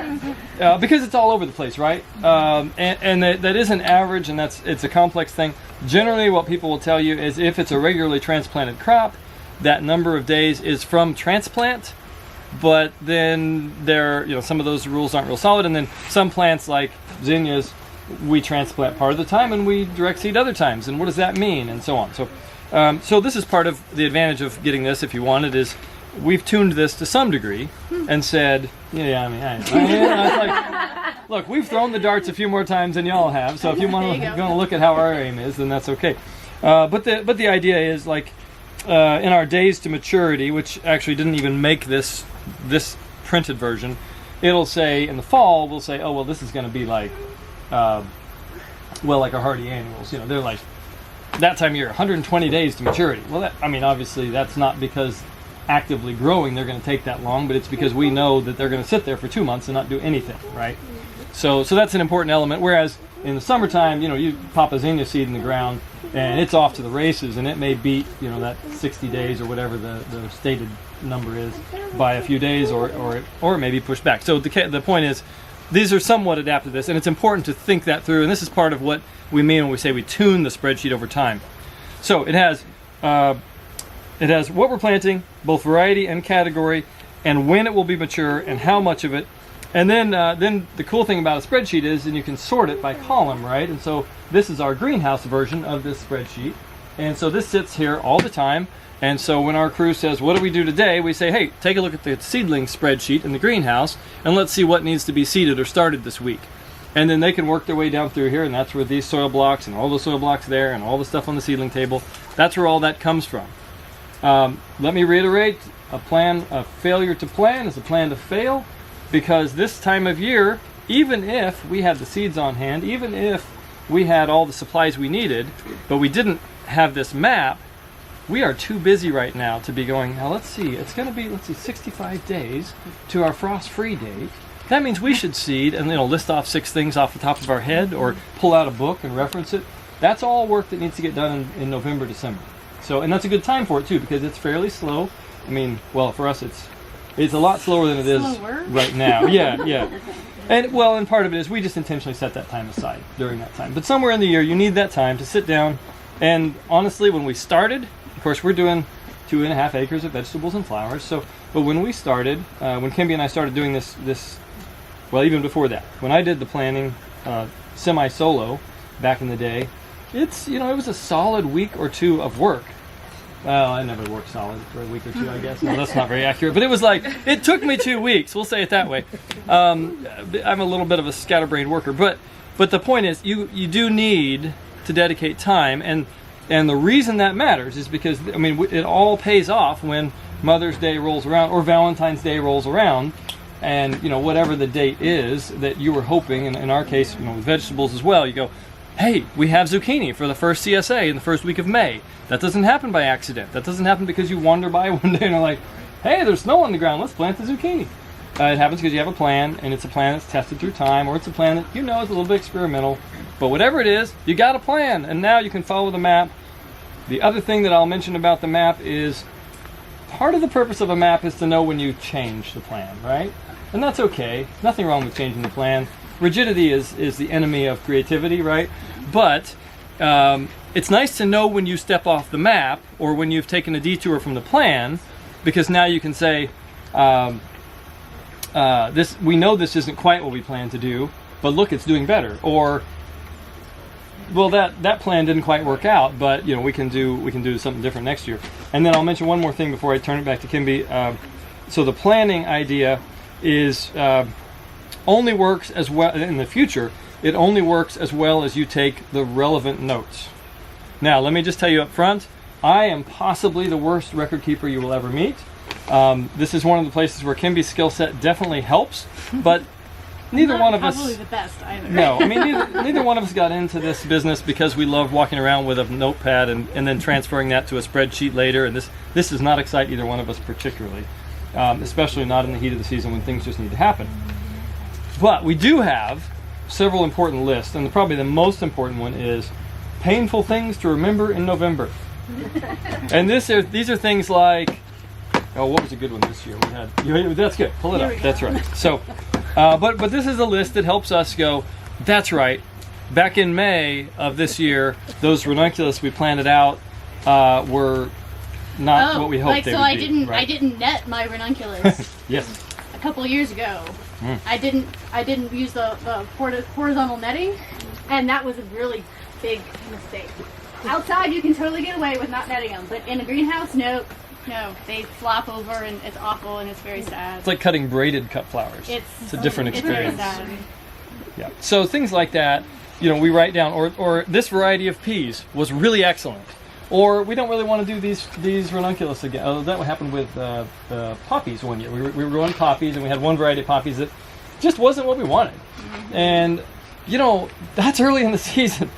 because it's all over the place, right? And that is an average, and it's a complex thing. Generally, what people will tell you is if it's a regularly transplanted crop, that number of days is from transplant. But then some of those rules aren't real solid. And then some plants like zinnias, we transplant part of the time and we direct seed other times, and what does that mean, and so on. So this is part of the advantage of getting this, if you want it, is we've tuned this to some degree and said, it's like, look, we've thrown the darts a few more times than y'all have, so if you want to look at how our aim is, then that's okay. But the idea is like in our days to maturity, which actually didn't even make this printed version, it'll say in the fall, we'll say, oh well, this is going to be like like our hardy annuals, they're like that time of year, 120 days to maturity. Well, obviously that's not because actively growing they're going to take that long, but it's because we know that they're going to sit there for 2 months and not do anything, right? So that's an important element. Whereas in the summertime, you pop a zinnia seed in the ground and it's off to the races, and it may beat that 60 days or whatever the stated number is by a few days, or it may be pushed back. So the point is, these are somewhat adapted to this, and it's important to think that through, and this is part of what we mean when we say we tune the spreadsheet over time. So it has what we're planting, both variety and category, and when it will be mature, and how much of it. And then the cool thing about a spreadsheet is, and you can sort it by column, right? And so this is our greenhouse version of this spreadsheet, and so this sits here all the time. And so when our crew says, what do we do today? We say, hey, take a look at the seedling spreadsheet in the greenhouse, and let's see what needs to be seeded or started this week. And then they can work their way down through here, and that's where these soil blocks and all the soil blocks there and all the stuff on the seedling table, that's where all that comes from. Let me reiterate, a failure to plan is a plan to fail, because this time of year, even if we had the seeds on hand, even if we had all the supplies we needed, but we didn't have this map, we are too busy right now to be going, now let's see, it's going to be, 65 days to our frost-free date. That means we should seed and list off 6 things off the top of our head, or pull out a book and reference it. That's all work that needs to get done in November, December. So, and that's a good time for it too, because it's fairly slow. For us it's a lot slower than it is right now. Yeah. And part of it is we just intentionally set that time aside during that time. But somewhere in the year, you need that time to sit down And honestly, when we started, of course, we're doing 2.5 acres of vegetables and flowers. So, but when we started, when Kimby and I started doing this, well, even before that, when I did the planning semi-solo back in the day, it was a solid week or two of work. Well, I never worked solid for a week or two, I guess. No, that's not very accurate. But it was like, it took me 2 weeks. We'll say it that way. I'm a little bit of a scatterbrained worker. But the point is, you do need to dedicate time. And the reason that matters is because, I mean, it all pays off when Mother's Day rolls around or Valentine's Day rolls around. And, whatever the date is that you were hoping, and in our case, with vegetables as well, you go, hey, we have zucchini for the first CSA in the first week of May. That doesn't happen by accident. That doesn't happen because you wander by one day and are like, hey, there's snow on the ground, let's plant the zucchini. It happens because you have a plan, and it's a plan that's tested through time, or it's a plan that is a little bit experimental. But whatever it is, you got a plan, and now you can follow the map. The other thing that I'll mention about the map is part of the purpose of a map is to know when you change the plan, right? And that's okay. Nothing wrong with changing the plan. Rigidity is the enemy of creativity, right? But it's nice to know when you step off the map or when you've taken a detour from the plan, because now you can say, we know this isn't quite what we planned to do, but look, it's doing better. Or, well, that plan didn't quite work out, but we can do something different next year. And then I'll mention one more thing before I turn it back to Kimby. So the planning idea is only works as well in the future. It only works as well as you take the relevant notes. Now, let me just tell you up front, I am possibly the worst record keeper you will ever meet. This is one of the places where Kimby's skill set definitely helps, but neither one of us. Probably the best either. No, I mean neither one of us got into this business because we love walking around with a notepad and then transferring that to a spreadsheet later. And this does not excite either one of us particularly, especially not in the heat of the season when things just need to happen. But we do have several important lists, and probably the most important one is painful things to remember in November. And these are things like, what was a good one this year? We had. That's good. Pull it up. That's right. So, but this is a list that helps us go. That's right. Back in May of this year, those ranunculus we planted out were not what we hoped they would be. I didn't net my ranunculus. Yes. A couple of years ago. I didn't use the horizontal netting, and that was a really big mistake. Outside, you can totally get away with not netting them, but in a greenhouse, no, they flop over, and it's awful, and it's very sad. It's like cutting braided cut flowers. It's a different experience. It's very sad. Yeah. So things like that, we write down, or this variety of peas was really excellent. Or we don't really want to do these ranunculus again. Oh, that happened with poppies one year. We were growing poppies, and we had one variety of poppies that just wasn't what we wanted. Mm-hmm. And that's early in the season.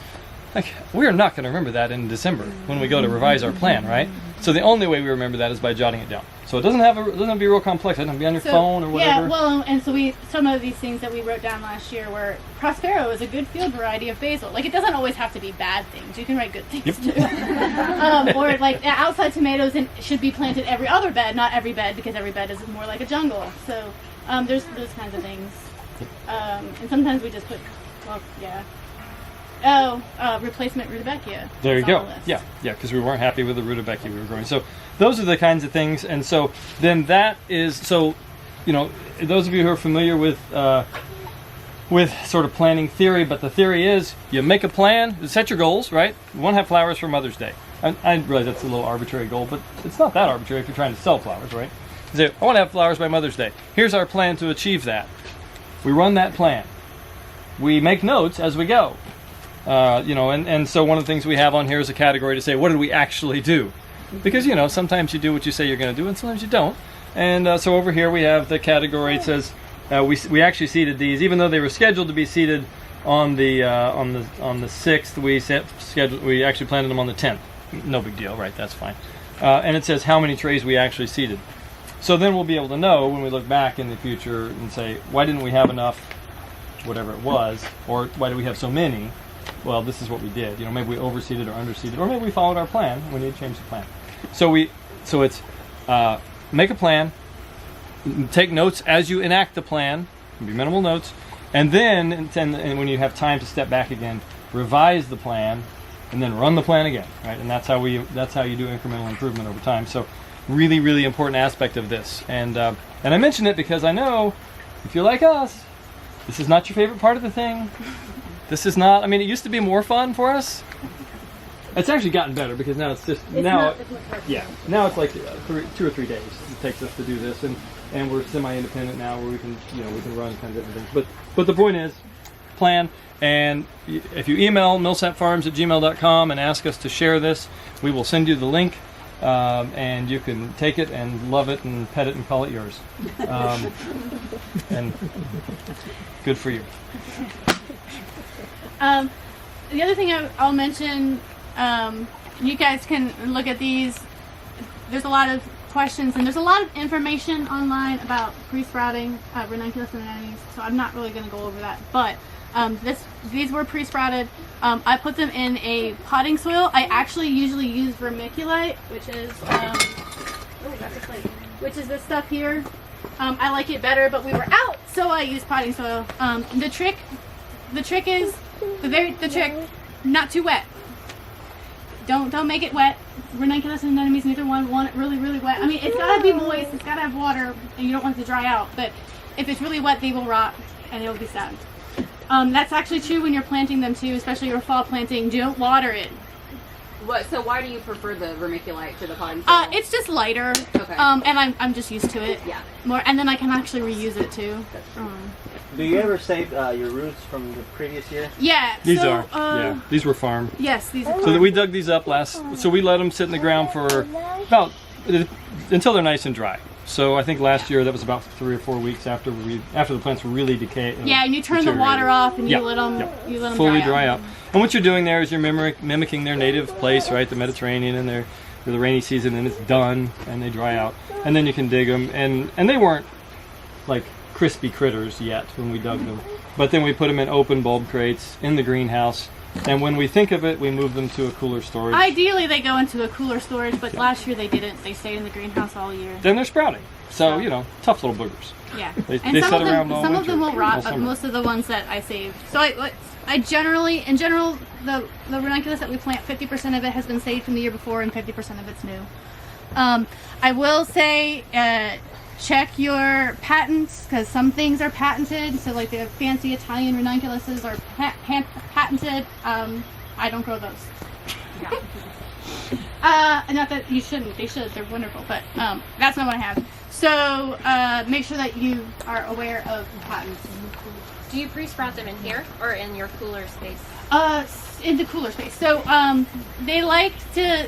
Like, we are not going to remember that in December when we go to revise our plan, right? So the only way we remember that is by jotting it down. So it doesn't have to be real complex. It doesn't have to be on your phone or whatever. Yeah, well, and so some of these things that we wrote down last year were Prospero is a good field variety of basil. Like, it doesn't always have to be bad things. You can write good things too. Or like outside tomatoes should be planted every other bed, not every bed, because every bed is more like a jungle. So there's those kinds of things. And sometimes we just put, replacement rutabacia. There you go. Yeah, because we weren't happy with the rutabacia we were growing. So those are the kinds of things. And so then that is, those of you who are familiar with sort of planning theory, but the theory is you make a plan, set your goals, right? You want to have flowers for Mother's Day. I realize that's a little arbitrary goal, but it's not that arbitrary if you're trying to sell flowers, right? You say, I want to have flowers by Mother's Day. Here's our plan to achieve that. We run that plan. We make notes as we go. And so one of the things we have on here is a category to say, what did we actually do? Because, sometimes you do what you say you're going to do, and sometimes you don't. And so over here we have the category that says we actually seeded these, even though they were scheduled to be seeded on the 6th. We actually planted them on the 10th. No big deal, right? That's fine. And it says how many trays we actually seeded. So then we'll be able to know when we look back in the future and say, why didn't we have enough, whatever it was, or why do we have so many? Well, this is what we did. Maybe we overseeded or underseeded, or maybe we followed our plan. We need to change the plan. So it's make a plan, take notes as you enact the plan. It'll be minimal notes, and then when you have time to step back again, revise the plan, and then run the plant again, right? And that's how you do incremental improvement over time. So really, really important aspect of this. And I mention it because I know if you're like us, this is not your favorite part of the thing. This is not. I mean, it used to be more fun for us. It's actually gotten better because now it's just now it's like 2 or 3 days it takes us to do this, and we're semi-independent now where we can run kind of different things. But the point is, plan. And if you email millsapfarms@gmail.com and ask us to share this, we will send you the link, and you can take it and love it and pet it and call it yours. And good for you. The other thing I'll mention, you guys can look at these. There's a lot of questions and there's a lot of information online about pre-sprouting ranunculus and anemones, so I'm not really going to go over that. But these were pre-sprouted. I put them in a potting soil. I actually usually use vermiculite, which is this stuff here. I like it better, but we were out, so I use potting soil. The trick is not too wet. Don't make it wet. Ranunculus and anemones, neither one want it really, really wet. I mean, it's gotta be moist, it's gotta have water, and you don't want it to dry out. But if it's really wet, they will rot and they'll be sad. That's actually true when you're planting them too, especially your fall planting. Don't water it. So why do you prefer the vermiculite to the potting soil? It's just lighter. Okay. And I'm just used to it. Yeah. More, and then I can actually reuse it too. Do you ever save your roots from the previous year? Yeah. These were farm. Yes, these are. So that we dug these up so we let them sit in the ground for until they're nice and dry. So I think last year that was about 3 or 4 weeks after the plants really decayed. Yeah, and you turn the water off and you let them fully dry out. And what you're doing there is you're mimicking their native place, right? The Mediterranean, and they're the rainy season, and it's done, and they dry out, and then you can dig them. And they weren't like crispy critters yet when we dug them, but then we put them in open bulb crates in the greenhouse. And when we think of it, we move them to a cooler storage. Ideally, they go into a cooler storage, but last year they didn't. They stayed in the greenhouse all year. Then they're sprouting. So, tough little boogers. Yeah. They sit around all some winter, of them will rot, all but summer. most of the ones that I saved. So I generally, in general, the ranunculus that we plant, 50% of it has been saved from the year before and 50% of it's new. I will say, check your patents, because some things are patented. So like the fancy Italian ranunculuses are patented. I don't grow those. Not that you shouldn't. They should. They're wonderful. But that's not what I have. So make sure that you are aware of the patents. Do you pre-sprout them in here or in your cooler space? In the cooler space. So they like to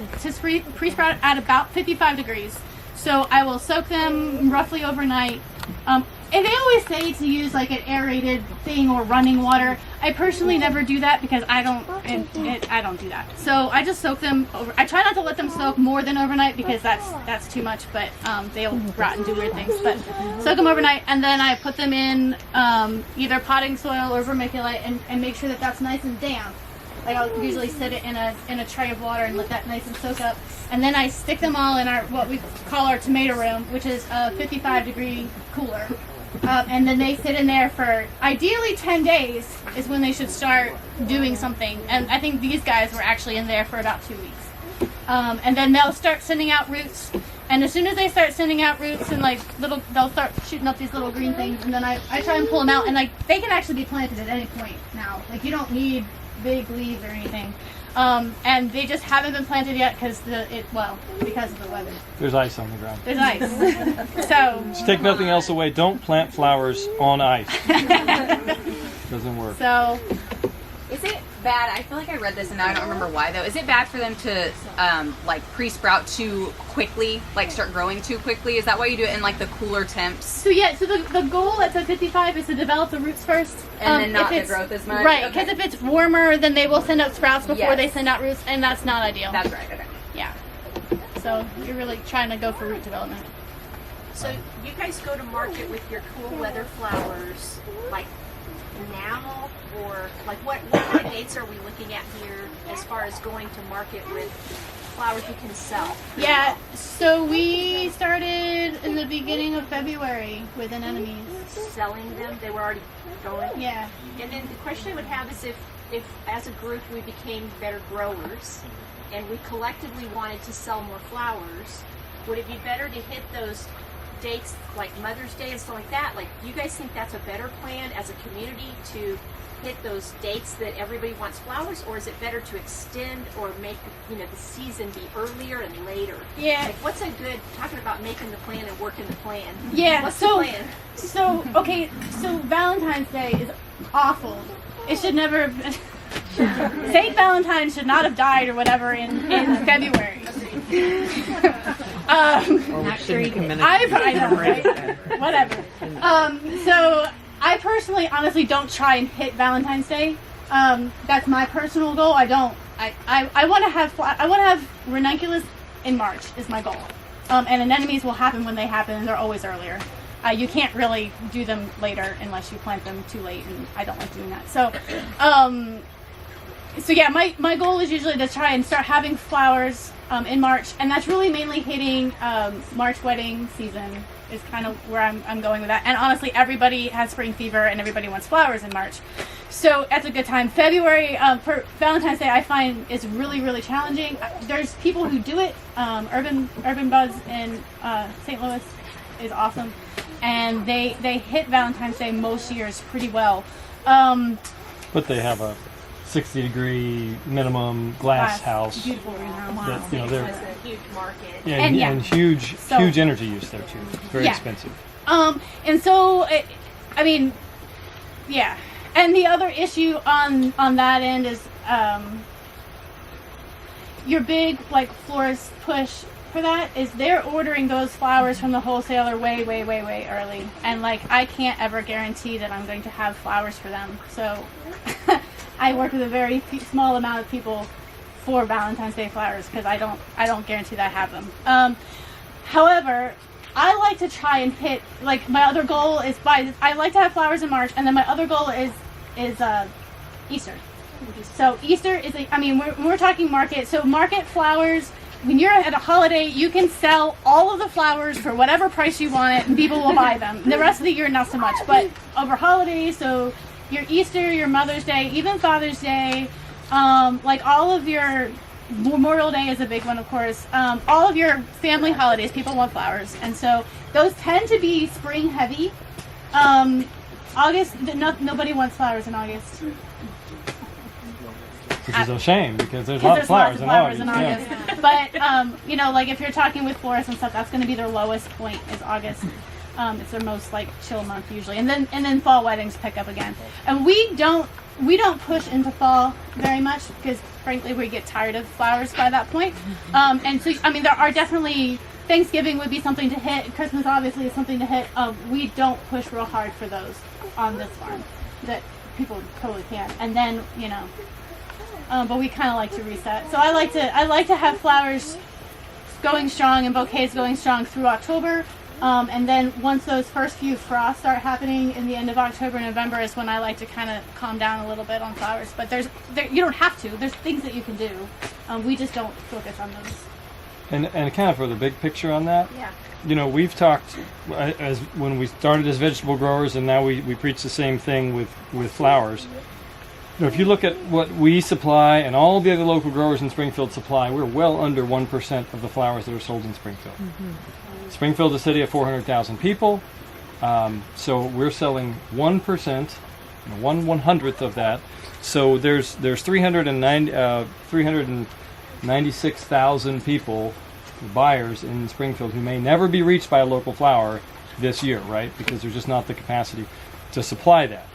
pre-sprout at about 55 degrees. So I will soak them roughly overnight. And they always say to use like an aerated thing or running water. I personally never do that because I don't do that. So I just soak them over. I try not to let them soak more than overnight because that's too much. But they'll rot and do weird things. But soak them overnight, and then I put them in either potting soil or vermiculite, and make sure that that's nice and damp. Like I'll usually sit it in a tray of water and let that nice and soak up. And then I stick them all in what we call our tomato room, which is a 55-degree cooler. And then they sit in there for ideally 10 days is when they should start doing something. And I think these guys were actually in there for about 2 weeks. And then they'll start sending out roots. And as soon as they start sending out roots and they'll start shooting up these little green things. And then I try and pull them out. And they can actually be planted at any point now. Like you don't need big leaves or anything. And they just haven't been planted yet because of the weather. There's ice on the ground. There's ice. So just take nothing else away. Don't plant flowers on ice. Doesn't work. So is it bad? I feel like I read this and now I don't remember why though. Is it bad for them to pre-sprout too quickly, start growing too quickly? Is that why you do it in the cooler temps? So yeah, so the goal at the 55 is to develop the roots first. And then not the growth as much? Right, because if it's warmer, then they will send out sprouts before Yes. they send out roots, and that's not ideal. That's right, okay. Yeah. So you're really trying to go for root development. So you guys go to market with your cool weather flowers now, or what kind of dates are we looking at here as far as going to market with flowers you can sell? Yeah, so we started in the beginning of February with anemones. Selling them? They were already going? Yeah. And then the question I would have is if if as a group we became better growers and we collectively wanted to sell more flowers, would it be better to hit those dates like Mother's Day and stuff like that? Like, do you guys think that's a better plan as a community to hit those dates that everybody wants flowers, or is it better to extend or make the season be earlier and later? Yeah. Like, what's a good, talking about making the plan and working the plan? Yeah. What's so the plan? so okay. So Valentine's Day is awful. It should never have been. Saint Valentine should not have died or whatever in February. Not sure you can I know, right? Whatever. So I personally, honestly, don't try and hit Valentine's Day. That's my personal goal. I don't. I want to have ranunculus in March is my goal. And anemones will happen when they happen, and they're always earlier. You can't really do them later unless you plant them too late, and I don't like doing that. So yeah, my goal is usually to try and start having flowers in March, and that's really mainly hitting March wedding season is kind of where I'm going with that. And honestly, everybody has spring fever and everybody wants flowers in March, so that's a good time. February for Valentine's Day I find is really, really challenging. There's people who do it. Urban Buds in St. Louis is awesome, and they hit Valentine's Day most years pretty well. But they have a 60-degree minimum glass house. Beautiful greenhouse. That, you know, they're a huge market. Yeah, and huge energy use there too. Very expensive. And so, I mean, yeah. And the other issue on that end is your big like florist push for that is they're ordering those flowers from the wholesaler way early, and like I can't ever guarantee that I'm going to have flowers for them. So I work with a very small amount of people for Valentine's Day flowers because I don't guarantee that I have them. However, I like to try and hit, like, my other goal is I like to have flowers in March, and then my other goal is Easter. So Easter is when we're talking market, so market flowers, when you're at a holiday, you can sell all of the flowers for whatever price you want it, and people will buy them. The rest of the year, not so much. But over holidays, so your Easter, your Mother's Day, even Father's Day, like all of your Memorial Day is a big one, of course. All of your family holidays, people want flowers, and so those tend to be spring heavy. August, nobody wants flowers in August. Which is a shame because there's lots of flowers in August. Yeah. But like if you're talking with florists and stuff, that's going to be their lowest point is August. It's their most like chill month usually, and then fall weddings pick up again. And we don't push into fall very much because frankly we get tired of flowers by that point. And so there are definitely, Thanksgiving would be something to hit. Christmas obviously is something to hit. We don't push real hard for those on this farm that people totally can. And then but we kind of like to reset. So I like to have flowers going strong and bouquets going strong through October. And then once those first few frosts start happening in the end of October, November is when I like to kind of calm down a little bit on flowers. But you don't have to. There's things that you can do. We just don't focus on those. And kind of for the big picture on that, yeah. We've talked as when we started as vegetable growers, and now we preach the same thing with flowers. If you look at what we supply and all the other local growers in Springfield supply, we're well under 1% of the flowers that are sold in Springfield. Mm-hmm. Springfield is a city of 400,000 people, so we're selling 1%, 1/100th of that. So there's 396,000 people, buyers in Springfield, who may never be reached by a local flower this year, right? Because there's just not the capacity to supply that.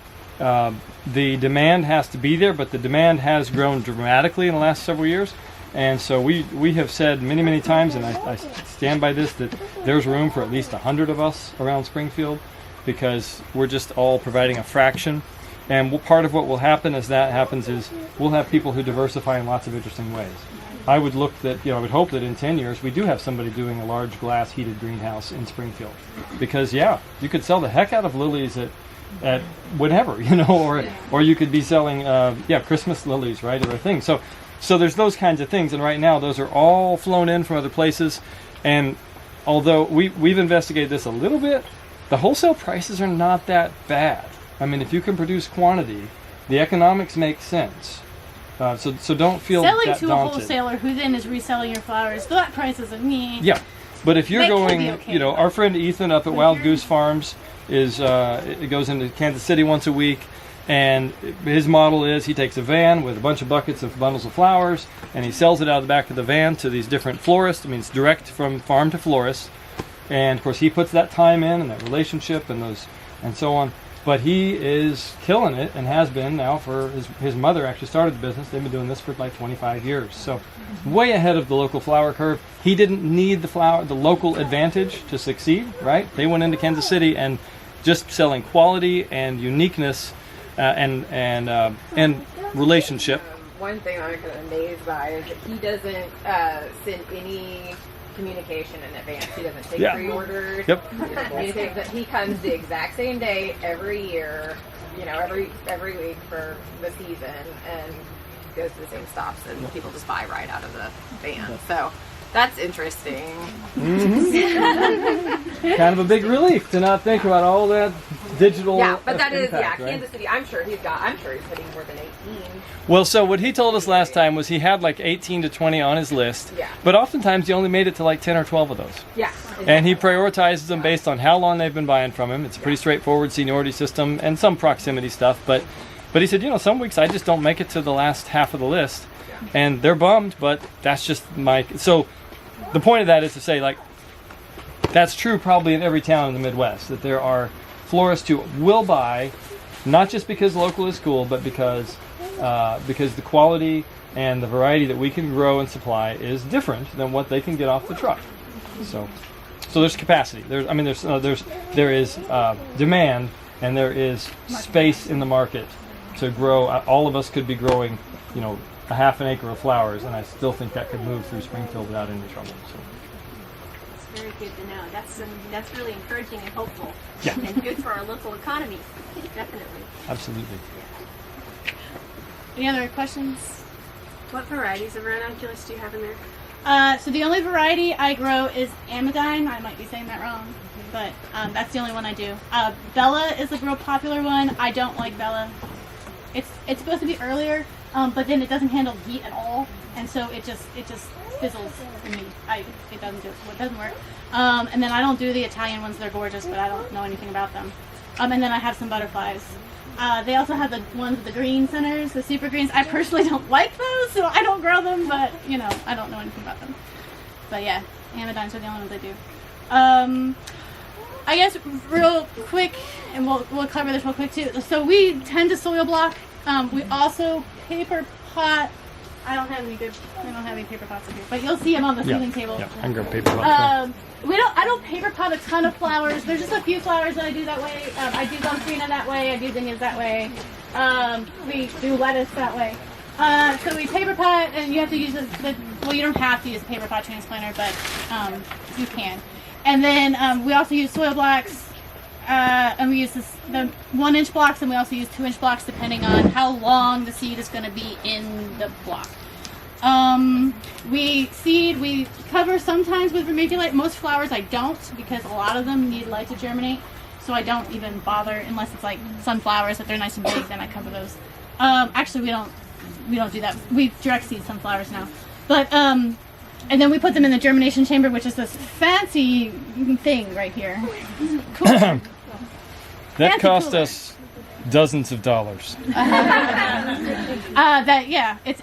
The demand has to be there, but the demand has grown dramatically in the last several years. And so we have said many times, and I stand by this, that there's room for at least 100 of us around Springfield because we're just all providing a fraction. And part of what will happen as that happens is we'll have people who diversify in lots of interesting ways. I would hope that in 10 years we do have somebody doing a large glass heated greenhouse in Springfield. Because you could sell the heck out of lilies at whatever, or you could be selling Christmas lilies, right, or a thing. So there's those kinds of things, and right now those are all flown in from other places. And although we've investigated this a little bit, the wholesale prices are not that bad. I mean, if you can produce quantity the economics make sense. So don't feel Selling that to daunted. a wholesaler who then is reselling your flowers, that price is a me. Yeah, but if you're That could going, be okay, you know, our friend Ethan up at Wild Goose Farms is it goes into Kansas City once a week, and his model is he takes a van with a bunch of buckets of bundles of flowers, and he sells it out of the back of the van to these different florists. I mean, it's direct from farm to florist, and of course he puts that time in and that relationship and those and so on. But he is killing it and has been now for his mother actually started the business. They've been doing this for like 25 years. So way ahead of the local flower curve. He didn't need the local advantage to succeed, right? They went into Kansas City and just selling quality and uniqueness and relationship. One thing I'm kind of amazed by is that he doesn't send any communication in advance. He doesn't take pre-orders. Yep. He doesn't communicate that he comes the exact same day every year, you know, every week for the season, and goes to the same stops, and people just buy right out of the van. So that's interesting. Mm-hmm. Kind of a big relief to not think about all that digital. Yeah, but that is impact, right? Kansas City. I'm sure he's hitting more than 18. Well, so what he told us last time was he had like 18 to 20 on his list, Yeah. but oftentimes he only made it to like 10 or 12 of those. Yeah. And he prioritizes them based on how long they've been buying from him. It's a pretty straightforward seniority system and some proximity stuff, but he said, you know, some weeks I just don't make it to the last half of the list, and they're bummed, but that's just so the point of that is to say, like, that's true probably in every town in the Midwest, that there are florists who will buy, not just because local is cool, but because the quality and the variety that we can grow and supply is different than what they can get off the truck. So there's capacity. There is demand, and there is space in the market to grow. All of us could be growing, you know, a half an acre of flowers, and I still think that could move through Springfield without any trouble. So. It's very good to know. That's really encouraging and hopeful. Yeah. And good for our local economy. Definitely. Absolutely. Any other questions? What varieties of ranunculus do you have in there? So the only variety I grow is Amadine. I might be saying that wrong, but that's the only one I do. Bella is a real popular one. I don't like Bella. It's supposed to be earlier, but then it doesn't handle heat at all, and so it just fizzles for me. It doesn't work. And then I don't do the Italian ones. They're gorgeous, but I don't know anything about them. And then I have some butterflies. They also have the ones with the green centers, the super greens. I personally don't like those, so I don't grow them, but, you know, I don't know anything about them. But yeah, Amadines are the only ones I do. I guess real quick, and we'll cover this real quick too. So we tend to soil block. We also paper pot. I don't have any paper pots in here, but you'll see them on the seedling table. Yeah, I can grab paper pots. I don't paper pot a ton of flowers. There's just a few flowers that I do that way. I do Gomphrena that way. I do zinnias that way. We do lettuce that way. So we paper pot, and you have to use well, you don't have to use a paper pot transplanter, but you can. And then we also use soil blocks, and we use the 1-inch blocks, and we also use 2-inch blocks depending on how long the seed is going to be in the block. We cover sometimes with vermiculite. Most flowers I don't, because a lot of them need light to germinate, so I don't even bother unless it's like sunflowers. If they're nice and big, then I cover those. Actually, we don't do that. We direct seed sunflowers now, but and then we put them in the germination chamber, which is this fancy thing right here. Cool. That cost us dozens of dollars.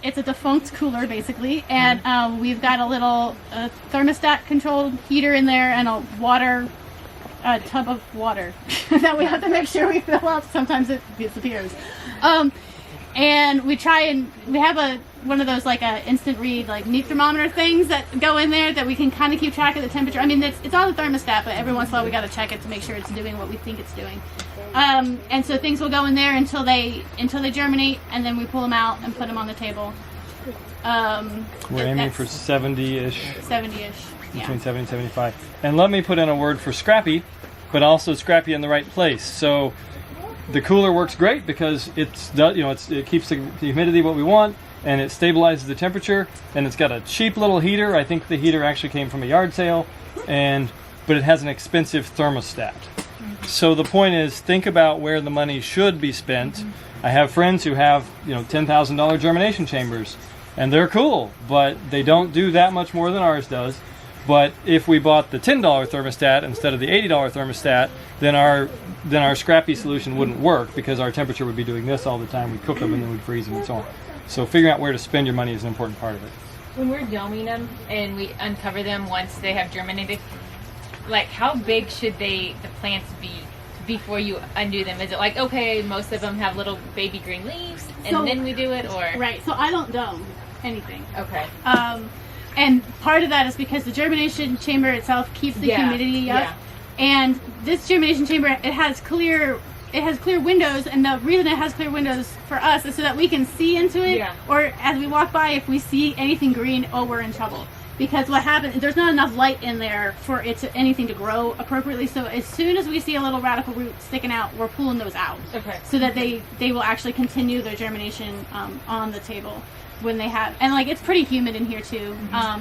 It's a defunct cooler basically, and we've got a little thermostat controlled heater in there and a tub of water that we have to make sure we fill up. Sometimes it disappears. And we have one of those like a instant read like meat thermometer things that go in there that we can kind of keep track of the temperature. I mean, it's on the thermostat, but every once in a while we got to check it to make sure it's doing what we think it's doing. And so things will go in there until they germinate, and then we pull them out and put them on the table. We're aiming for 70-ish. 70-ish. Yeah. Between 70 and 75. And let me put in a word for scrappy, but also scrappy in the right place. So the cooler works great because it keeps the humidity what we want, and it stabilizes the temperature, and it's got a cheap little heater. I think the heater actually came from a yard sale, but it has an expensive thermostat. So the point is, think about where the money should be spent I have friends who have, $10,000 germination chambers, and they're cool, but they don't do that much more than ours does. But if we bought the $10 thermostat instead of the $80 thermostat, then our scrappy solution wouldn't work, because our temperature would be doing this all the time. We'd cook them and then we'd freeze them and so on. So figuring out where to spend your money is an important part of it. When we're doming them and we uncover them once they have germinated, like how big should the plants be before you undo them? Is it like, okay, most of them have little baby green leaves and then we do it, or? Right, so I don't dome anything. Okay. And part of that is because the germination chamber itself keeps the humidity up. Yeah. And this germination chamber, it has clear windows, and the reason it has clear windows for us is so that we can see into it, or as we walk by, if we see anything green, we're in trouble. Because what happens, there's not enough light in there for anything to grow appropriately. So as soon as we see a little radical root sticking out, we're pulling those out. Okay. So that they will actually continue their germination on the table when they have, and like it's pretty humid in here too.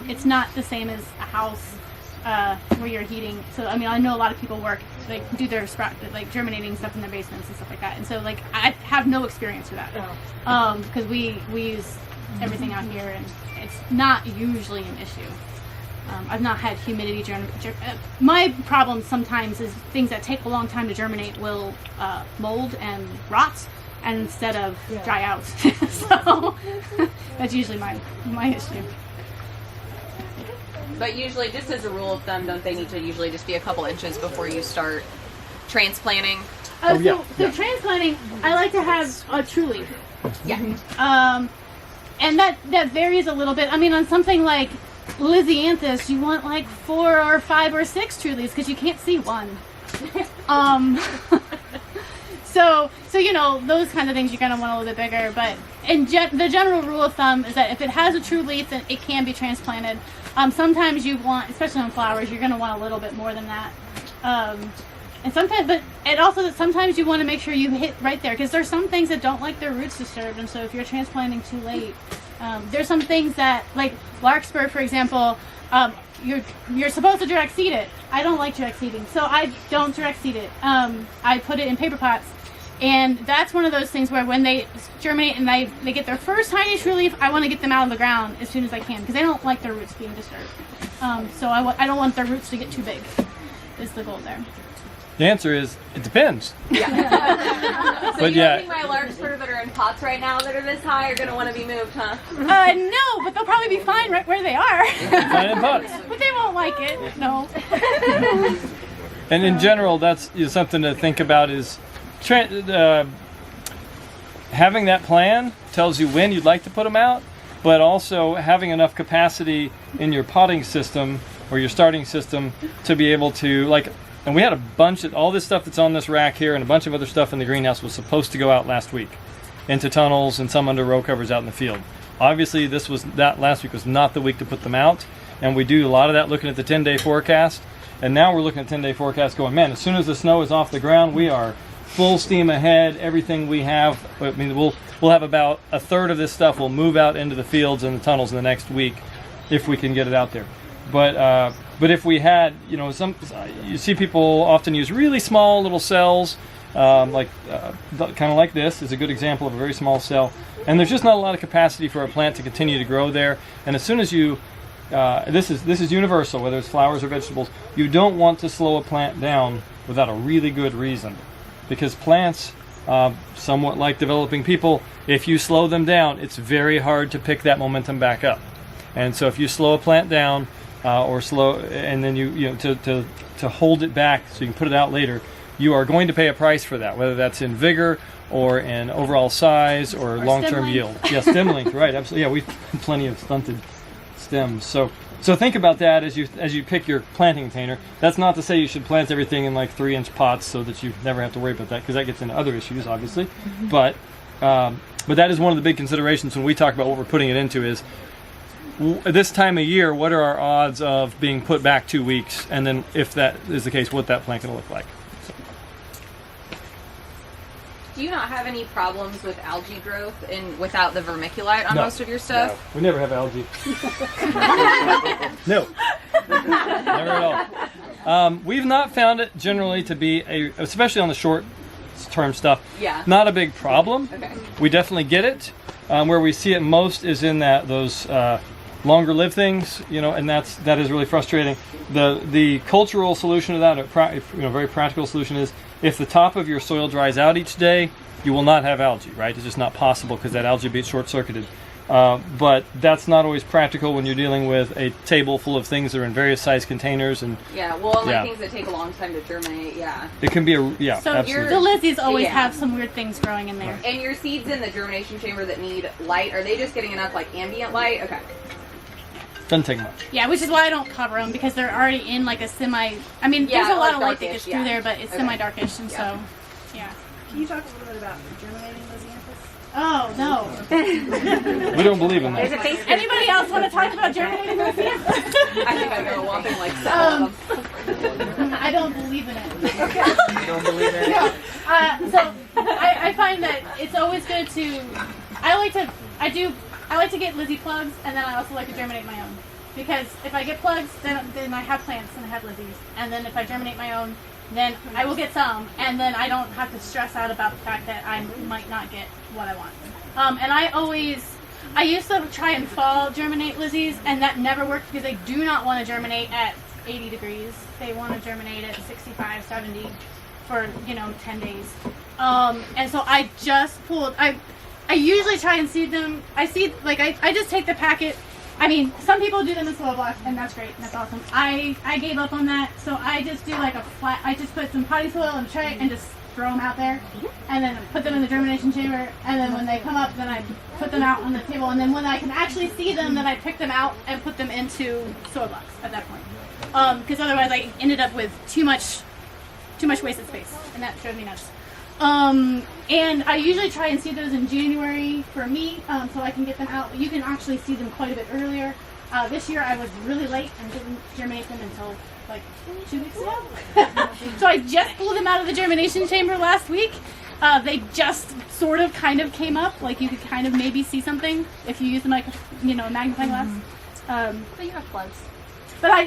It's not the same as a house where you're heating. So I mean, I know a lot of people do their germinating stuff in their basements and stuff like that. And so like I have no experience with that because we use everything out here, and it's not usually an issue. I've not had humidity my problem sometimes is things that take a long time to germinate will mold and rot instead of dry out. So that's usually my issue. But usually, just as a rule of thumb, don't they need to usually just be a couple inches before you start transplanting? So transplanting, I like to have a true leaf. Yeah. And that varies a little bit. I mean, on something like Lisianthus, you want like 4 or 5 or 6 true leaves because you can't see one. So those kind of things you're going to want a little bit bigger. But the general rule of thumb is that if it has a true leaf, then it can be transplanted. Sometimes you want, especially on flowers, you're going to want a little bit more than that. And sometimes you want to make sure you hit right there, because there's some things that don't like their roots disturbed, and so if you're transplanting too late, there's some things that, like larkspur, for example, you're supposed to direct seed it. I don't like direct seeding, so I don't direct seed it. I put it in paper pots, and that's one of those things where when they germinate and they get their first tiny true leaf, I want to get them out of the ground as soon as I can, because they don't like their roots being disturbed. So I don't want their roots to get too big, is the goal there. The answer is, it depends. Yeah. So But you don't think my larkspur that are in pots right now that are this high are going to want to be moved, huh? No, but they'll probably be fine right where they are. Fine in pots. But they won't like it. No. And in general, that's something to think about is having that plan tells you when you'd like to put them out, but also having enough capacity in your potting system or your starting system to be able to, and we had a bunch of all this stuff that's on this rack here and a bunch of other stuff in the greenhouse was supposed to go out last week into tunnels and some under row covers out in the field. Obviously, that last week was not the week to put them out, and we do a lot of that looking at the 10-day forecast. And now we're looking at 10-day forecast going, man, as soon as the snow is off the ground, we are full steam ahead. Everything we have, I mean, we'll have about a third of this stuff will move out into the fields and the tunnels in the next week if we can get it out there. But if we had, you see people often use really small little cells, kind of like this is a good example of a very small cell. And there's just not a lot of capacity for a plant to continue to grow there. And as soon as you, this is universal, whether it's flowers or vegetables, you don't want to slow a plant down without a really good reason. Because plants, somewhat like developing people, if you slow them down, it's very hard to pick that momentum back up. And so if you slow a plant down, and then to hold it back so you can put it out later, you are going to pay a price for that, whether that's in vigor or in overall size or long-term yield. Yeah, stem length, right? Absolutely. Yeah, we've plenty of stunted stems. So think about that as you pick your planting container. That's not to say you should plant everything in 3-inch pots so that you never have to worry about that, because that gets into other issues, obviously. Mm-hmm. But that is one of the big considerations when we talk about what we're putting it into is, this time of year, what are our odds of being put back 2 weeks? And then if that is the case, what that plant going to look like? So. Do you not have any problems with algae growth without the vermiculite on most of your stuff? No, we never have algae. No. Never at all. We've not found it generally to be especially on the short short-term stuff. Yeah. Not a big problem. Okay. We definitely get it. Where we see it most is in those longer lived things, and that is really frustrating. The cultural solution to that, very practical solution is if the top of your soil dries out each day, you will not have algae, right? It's just not possible because that algae will be short-circuited. But that's not always practical when you're dealing with a table full of things that are in various size containers and Things that take a long time to germinate. Yeah. It can be So absolutely. the Lizzies always have some weird things growing in there. And your seeds in the germination chamber that need light, are they just getting enough ambient light? Okay. Doesn't take much. Yeah, which is why I don't cover them because they're already in a semi. I mean, there's a lot of light that gets through there, but it's semi-darkish, and so yeah. Can you talk a little bit about germinating Lysianthus? Oh no. We don't believe in that. Anybody else want to talk about germinating Lysianthus? I think I know a whopping 7 of them. I don't believe in it. Okay. You don't believe in it? No. So I find that it's always good to. I like to get Lizzie plugs, and then I also like to germinate my own. Because if I get plugs, then I have plants and I have Lizzies. And then if I germinate my own, then I will get some, and then I don't have to stress out about the fact that I might not get what I want. And I used to try and fall germinate Lizzies, and that never worked because they do not want to germinate at 80 degrees. They want to germinate at 65, 70 for, 10 days. And so I just pulled, I usually try and seed them. I just take the packet. I mean, some people do them in soil blocks, and that's great, and that's awesome. I gave up on that, so I just do a flat, I just put some potting soil in a tray and just throw them out there, and then put them in the germination chamber, and then when they come up, then I put them out on the table, and then when I can actually see them, then I pick them out and put them into soil blocks at that point. Because otherwise I ended up with too much wasted space, and that drove me nuts. And I usually try and seed those in January for me, so I can get them out. You can actually see them quite a bit earlier. This year I was really late and didn't germinate them until 2 weeks ago. So I just pulled them out of the germination chamber last week. They just sort of kind of came up, you could kind of maybe see something if you use them a magnifying glass. But you have plugs. But I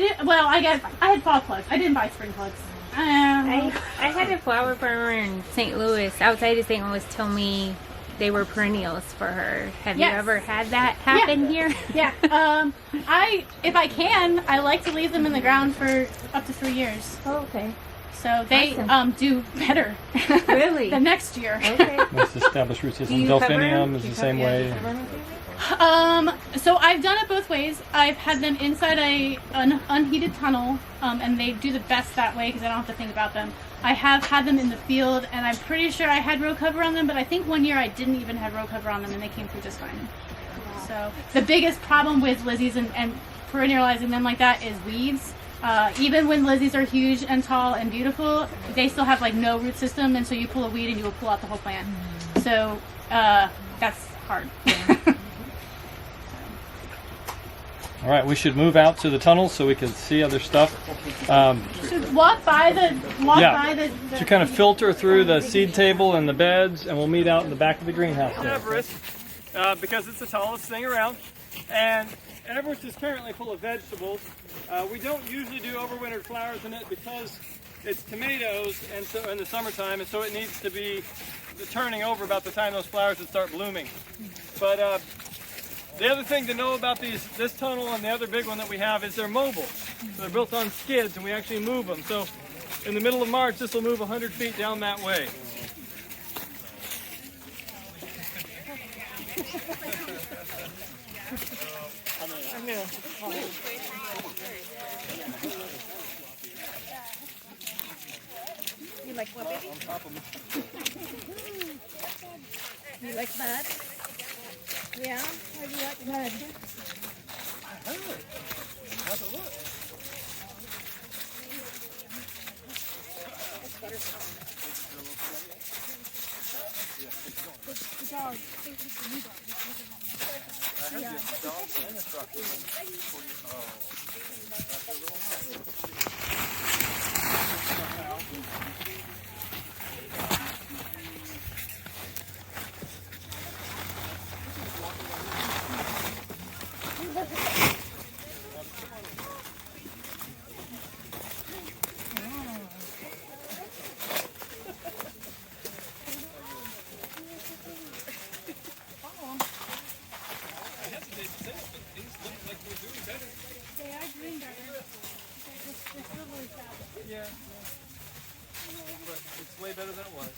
had fall plugs. I didn't buy spring plugs. I had a flower farmer in St. Louis, outside of St. Louis, tell me they were perennials for her. Have you ever had that happen here? Yeah. If I can, I like to leave them in the ground for up to 3 years. Oh, okay. So they do better. Really? The next year. Okay. Most established root system. Delphinium is the same way. So I've done it both ways. I've had them inside an unheated tunnel, and they do the best that way because I don't have to think about them. I have had them in the field, and I'm pretty sure I had row cover on them, but I think one year I didn't even have row cover on them, and they came through just fine. So the biggest problem with Lizzies and perennializing them like that is weeds. Even when Lizzies are huge and tall and beautiful, they still have no root system, and so you pull a weed and you will pull out the whole plant. So that's hard. All right, we should move out to the tunnel so we can see other stuff. Should walk by the To kind of filter through the seed table and the beds, and we'll meet out in the back of the greenhouse. Everest, because it's the tallest thing around, and Everest is currently full of vegetables. We don't usually do overwintered flowers in it because it's tomatoes, and so in the summertime, and so it needs to be turning over about the time those flowers would start blooming. But the other thing to know about this tunnel and the other big one that we have is they're mobile. So they're built on skids, and we actually move them. So in the middle of March, this will move 100 feet down that way. You like what, baby? You like mud? Yeah? Why do you like mud? I heard. Have a look. The dog. It's the new dog. I heard the dogs and the truck. these look like they're doing better. They are doing better. They're still really sad. Yeah. But it's way better than it was.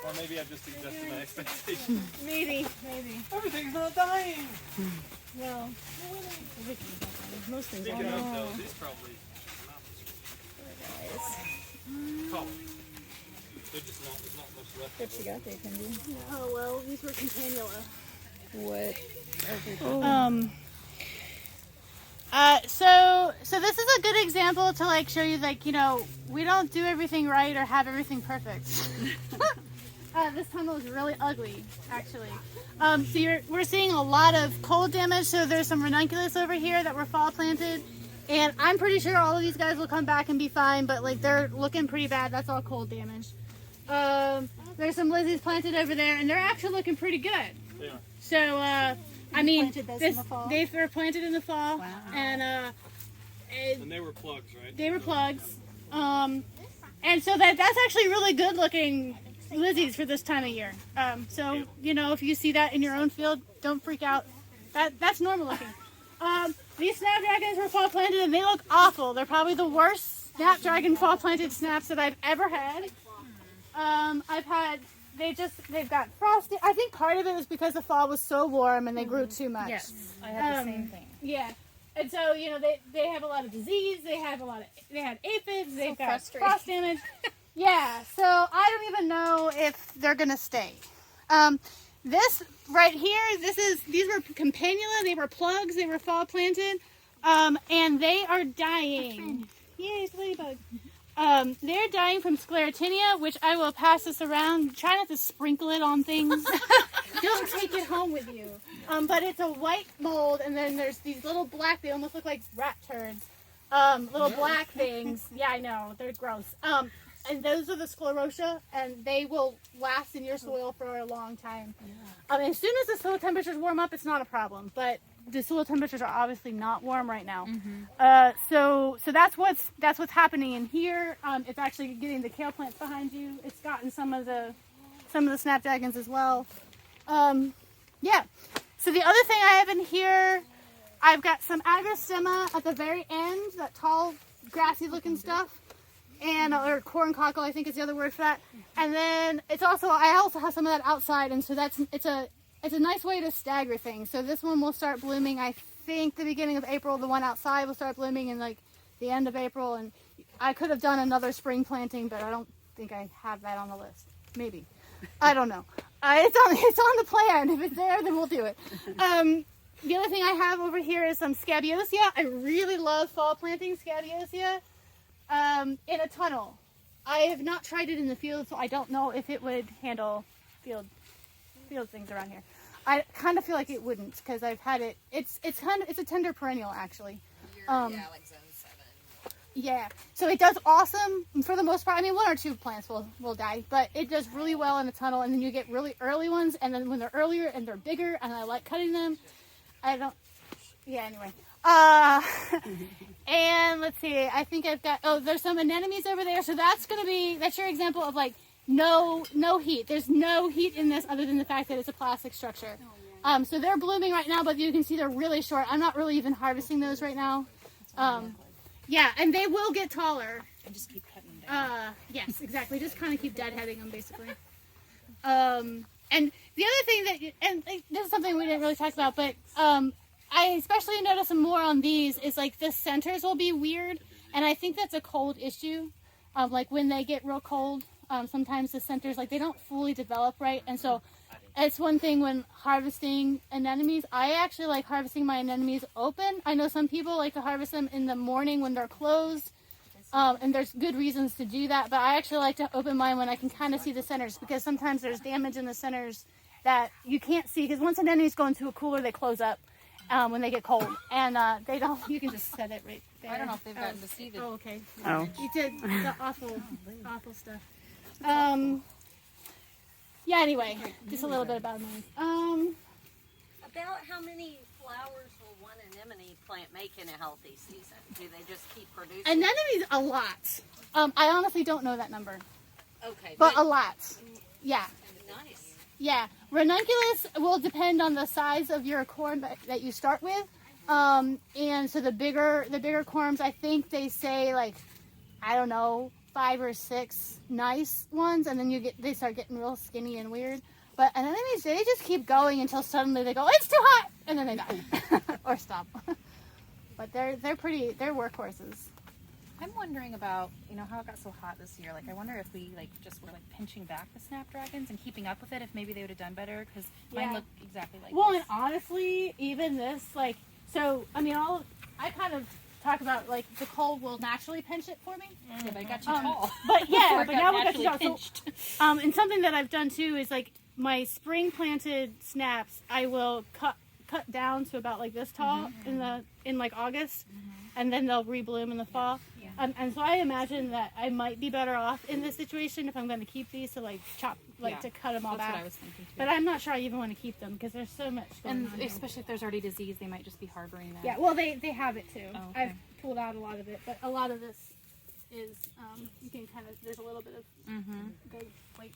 Or maybe I've just adjusted my expectations. Maybe. Everything's not dying. Well, everything's not dying. Most things Speaking are. of those, these probably they're just not. There's not much left. What you got there, Kimby? Oh well, these were campanula. What? So this is a good example to like show you like, you know, we don't do everything right or have everything perfect. This tunnel is really ugly, actually. We're seeing a lot of cold damage. So there's some ranunculus over here that were fall planted, and I'm pretty sure all of these guys will come back and be fine. But like they're looking pretty bad. That's all cold damage. There's some lizzies planted over there, and they're actually looking pretty good. They are. So I mean, planted those in the fall? they were planted in the fall, Wow. and they were plugs, right? they were plugs. And so that's actually really good looking lizzies for this time of year. So you know, if you see that in your own field, don't freak out. That's normal looking. These snapdragons were fall planted and they look awful. They're probably the worst snapdragon fall planted snaps that I've ever had. They've got frosty. I think part of it is because the fall was so warm and they grew too much. Yes, I had the same thing. Yeah. And so, you know, they have a lot of disease, they had aphids, they've got frustrating. frost damage. Yeah, so I don't even know if they're gonna stay. This right here, these were campanula, they were plugs, they were fall planted, and they are dying. Yay, it's a ladybug. They're dying from sclerotinia, which I will pass this around. Try not to sprinkle it on things. Don't take it home with you. But it's a white mold, and then there's these little black, they almost look like rat turds. Little black things. Yeah, I know, they're gross. And those are the sclerotia, and they will last in your soil for a long time. As soon as the soil temperatures warm up, it's not a problem. But the soil temperatures are obviously not warm right now. So that's what's happening in here. It's actually getting the kale plants behind you. It's gotten some of the snapdragons as well. Yeah. So the other thing I have in here, I've got some agrostemma at the very end, that tall, grassy looking stuff. And or corn cockle, I think is the other word for that. And then I also have some of that outside, and so it's a nice way to stagger things. So this one will start blooming, I think, the beginning of April. The one outside will start blooming in like the end of April. And I could have done another spring planting, but I don't think I have that on the list. Maybe, I don't know. It's on the plan. If it's there, then we'll do it. The other thing I have over here is some scabiosia. I really love fall planting scabiosia. In a tunnel. I have not tried it in the field, so I don't know if it would handle field things around here. I kind of feel like it wouldn't, because I've had it. It's a tender perennial actually. Like zone 7. Yeah, so it does awesome for the most part. I mean, 1 or 2 plants will die, but it does really well in a tunnel, and then you get really early ones, and then when they're earlier and they're bigger, and I like cutting them. Anyway. And let's see, I think I've got, there's some anemones over there. So that's your example of like no heat. There's no heat in this other than the fact that it's a plastic structure. So they're blooming right now, but you can see they're really short. I'm not really even harvesting those right now. Yeah, and they will get taller. And just keep cutting them down. Yes, exactly. Just kind of keep deadheading them basically. And the other thing this is something we didn't really talk about, but, I especially notice more on these is like the centers will be weird, and I think that's a cold issue. Like when they get real cold, sometimes the centers like they don't fully develop right, and so it's one thing when harvesting anemones. I actually like harvesting my anemones open. I know some people like to harvest them in the morning when they're closed, and there's good reasons to do that. But I actually like to open mine when I can kind of see the centers, because sometimes there's damage in the centers that you can't see, because once anemones go into a cooler, they close up. When they get cold, and they don't. You can just set it right there. I don't know if they've gotten to see the. Oh, okay. Oh. You did the awful stuff. Yeah. Anyway, just a little bit about mine. About how many flowers will one anemone plant make in a healthy season? Do they just keep producing? Anemones, a lot. I honestly don't know that number. Okay. But a lot. Yeah. Nice. Yeah, ranunculus will depend on the size of your corm that you start with. And so the bigger corms, I think they say like, I don't know, 5 or 6 nice ones, and then they start getting real skinny and weird. But and then they just keep going until suddenly they go, it's too hot, and then they die or stop. But they're workhorses. I'm wondering about, how it got so hot this year. Like, I wonder if we just were pinching back the snapdragons and keeping up with it. If maybe they would have done better, because mine look exactly like Well, this. and honestly, even this, I kind of talk about the cold will naturally pinch it for me. Yeah, but it got too tall. But yeah, Or but got now we got naturally too tall. pinched. So, and something that I've done too is my spring planted snaps, I will cut down to about this tall in August, and then they'll rebloom in the fall. Yeah. And so I imagine that I might be better off in this situation if I'm going to keep these to chop, to cut them all That's back. what I was thinking too. But I'm not sure I even want to keep them because there's so much going on. And especially if there's already disease, they might just be harboring that. Yeah, well, they have it too. Oh, okay. I've pulled out a lot of it, but a lot of this is you can there's a little bit of good white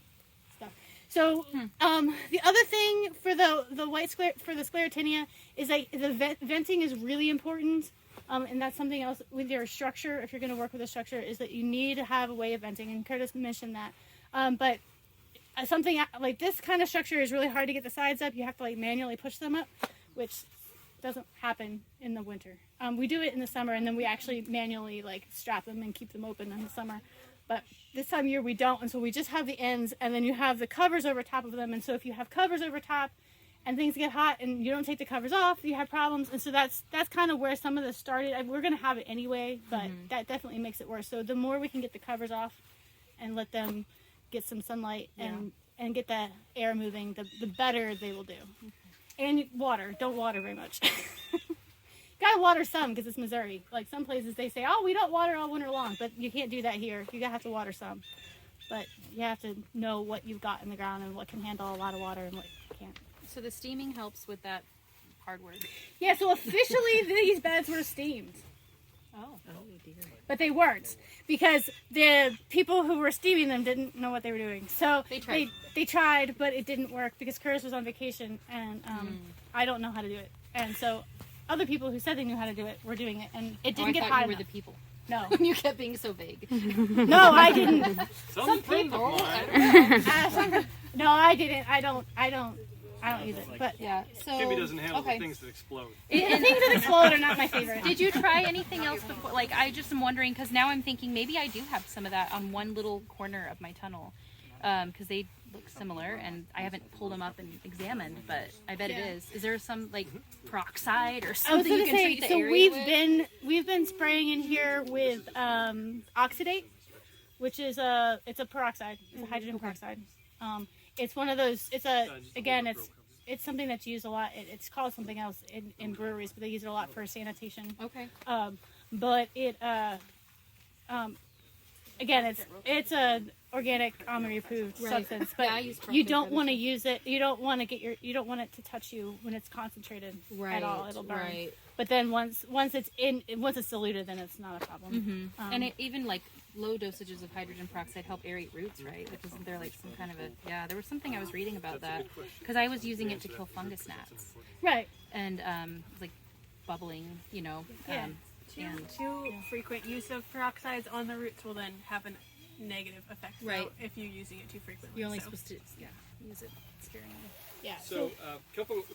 stuff. So the other thing for the white for the sclerotinia is the venting is really important. And that's something else with your structure. If you're going to work with a structure, is that you need to have a way of venting. And Curtis mentioned that. But something like this kind of structure is really hard to get the sides up. You have to manually push them up, which doesn't happen in the winter. We do it in the summer, and then we actually manually strap them and keep them open in the summer. But this time of year we don't, and so we just have the ends, and then you have the covers over top of them. And so if you have covers over top, and things get hot and you don't take the covers off, you have problems. And so that's kind of where some of this started. We're going to have it anyway, but that definitely makes it worse. So the more we can get the covers off and let them get some sunlight and get that air moving, the better they will do. And water. Don't water very much. Gotta water some because it's Missouri. Some places they say, oh, we don't water all winter long, but you can't do that here. You have to water some. But you have to know what you've got in the ground and what can handle a lot of water and what can't. So the steaming helps with that hard word. Yeah, so officially these beds were steamed. Oh dear. But they weren't, because the people who were steaming them didn't know what they were doing. So they tried, but it didn't work because Curtis was on vacation and I don't know how to do it. And so other people who said they knew how to do it were doing it, and it didn't get hot you were enough. the people. No. You kept being so vague. No, I didn't. Some people. No, I didn't. I don't use it, but yeah. So Kimby doesn't handle the things that explode. Things that explode are not my favorite. Did you try anything else before? I just am wondering because now I'm thinking maybe I do have some of that on one little corner of my tunnel because they look similar and I haven't pulled them up and examined, but I bet it is. Is there some peroxide or something you can treat the area with? We've been spraying in here with oxidate, which is it's a peroxide. It's a hydrogen peroxide. It's one of those. It's something that's used a lot. It's called something else in breweries, but they use it a lot for sanitation. Okay. But it again, it's a organic OMRI approved substance, but you don't want to use it. You don't want to you don't want it to touch you when it's concentrated at all. It'll burn. Right. But then once it's diluted, then it's not a problem. And even low dosages of hydrogen peroxide help aerate roots, right? Isn't there some kind of there was something I was reading about that because I was using it to kill fungus gnats. Right. And bubbling, Too frequent use of peroxides on the roots will then have a negative effect. Right. If you're using it too frequently. You're only supposed to use it sparingly. Yeah. So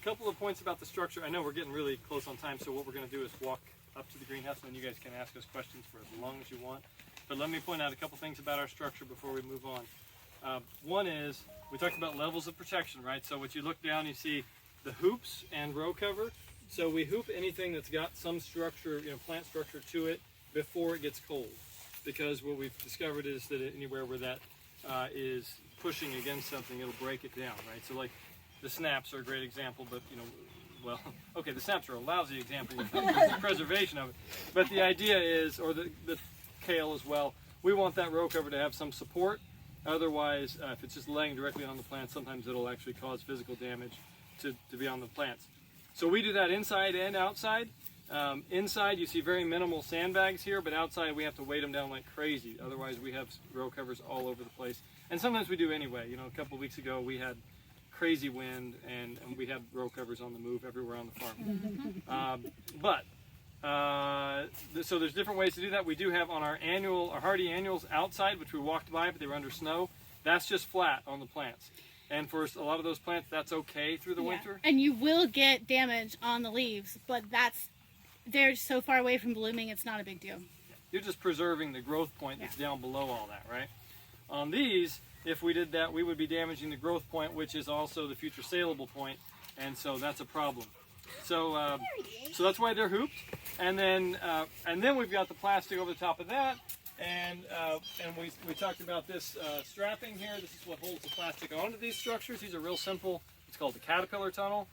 couple of points about the structure. I know we're getting really close on time, so what we're going to do is walk up to the greenhouse, and then you guys can ask us questions for as long as you want. But let me point out a couple things about our structure before we move on. One is, we talked about levels of protection, right? So what you look down, you see the hoops and row cover. So we hoop anything that's got some structure, plant structure to it before it gets cold. Because what we've discovered is that anywhere where that is pushing against something, it'll break it down, right? So the snaps are a great example, but the snaps are a lousy example of the preservation of it. But the idea is, or the kale as well, we want that row cover to have some support. Otherwise, if it's just laying directly on the plant, sometimes it'll actually cause physical damage to be on the plants. So we do that inside and outside. Inside you see very minimal sandbags here, but outside we have to weight them down like crazy. Otherwise we have row covers all over the place. And sometimes we do anyway. A couple of weeks ago we had crazy wind, and we have row covers on the move everywhere on the farm. So there's different ways to do that. We do have on our hardy annuals outside, which we walked by, but they were under snow. That's just flat on the plants. And for a lot of those plants, that's okay through the winter. And you will get damage on the leaves, but they're so far away from blooming, it's not a big deal. You're just preserving the growth point that's down below all that, right? On these, if we did that, we would be damaging the growth point, which is also the future saleable point, and so that's a problem. So that's why they're hooped, and then we've got the plastic over the top of that, and we talked about this strapping here. This is what holds the plastic onto these structures. These are real simple. It's called the caterpillar tunnel,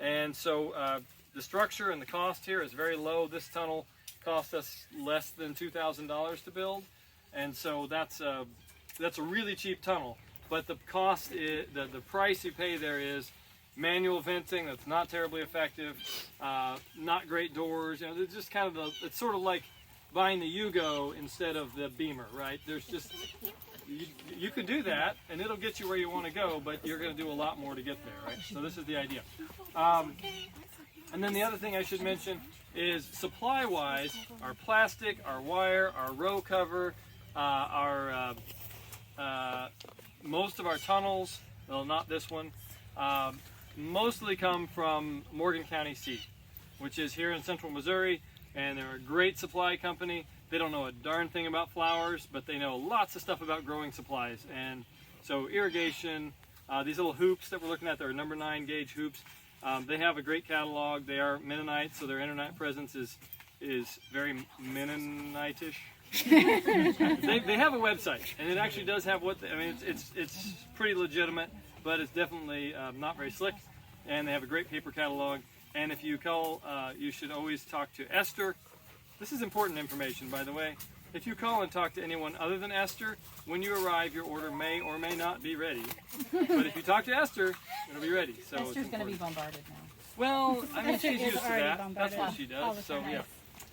and so the structure and the cost here is very low. This tunnel cost us less than $2,000 to build, and so that's a really cheap tunnel. But the cost is, the price you pay there is manual venting that's not terribly effective, not great doors. You know, it's just kind of it's sort of like buying the Yugo instead of the Beamer, right? There's just you can do that and it'll get you where you want to go, but you're going to do a lot more to get there, right? So this is the idea. And then the other thing I should mention is supply-wise, our plastic, our wire, our row cover, most of our tunnels, well, not this one, mostly come from Morgan County Seed, which is here in central Missouri, and they're a great supply company. They don't know a darn thing about flowers, but they know lots of stuff about growing supplies. And so irrigation, these little hoops that we're looking at, they're number 9 gauge hoops. They have a great catalog. They are Mennonite, so their internet presence is very Mennonite-ish. they have a website, and it actually does have it's pretty legitimate, but it's definitely not very slick. And they have a great paper catalog. And if you call, you should always talk to Esther. This is important information, by the way. If you call and talk to anyone other than Esther, when you arrive, your order may or may not be ready. But if you talk to Esther, it'll be ready. So Esther's going to be bombarded now. Well, I mean, she's used to that. That's bombarded what she all does. the So time. yeah,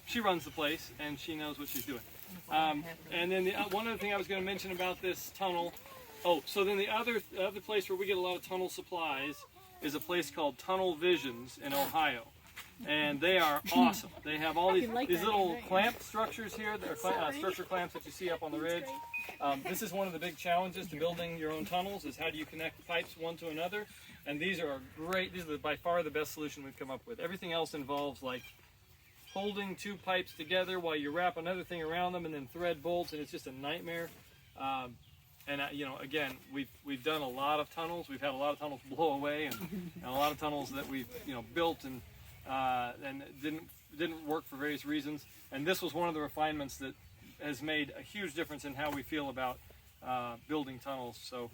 she runs the place and she knows what she's doing. And then one other thing I was going to mention about this tunnel. Oh, so then the other place where we get a lot of tunnel supplies is a place called Tunnel Visions in Ohio. And they are awesome. They have all these little clamp structures here. They're structure clamps that you see up on the ridge. This is one of the big challenges to building your own tunnels, is how do you connect pipes one to another. And these are great. These are by far the best solution we've come up with. Everything else involves like holding 2 pipes together while you wrap another thing around them and then thread bolts, and it's just a nightmare. Again, we've done a lot of tunnels. We've had a lot of tunnels blow away, and a lot of tunnels that we've built and didn't work for various reasons. And this was one of the refinements that has made a huge difference in how we feel about building tunnels. So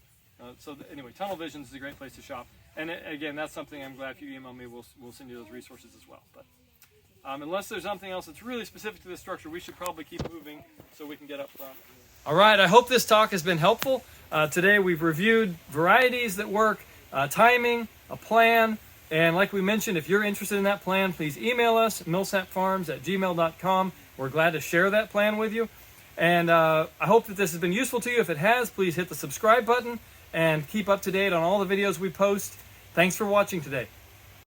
anyway, Tunnel Visions is a great place to shop. And again, that's something I'm glad if you email me, we'll send you those resources as well. But unless there's something else that's really specific to this structure, we should probably keep moving so we can get up front. All right, I hope this talk has been helpful. Today we've reviewed varieties that work, timing, a plan, and like we mentioned, if you're interested in that plan, please email us, millsapfarms@gmail.com. We're glad to share that plan with you. And I hope that this has been useful to you. If it has, please hit the subscribe button and keep up to date on all the videos we post. Thanks for watching today.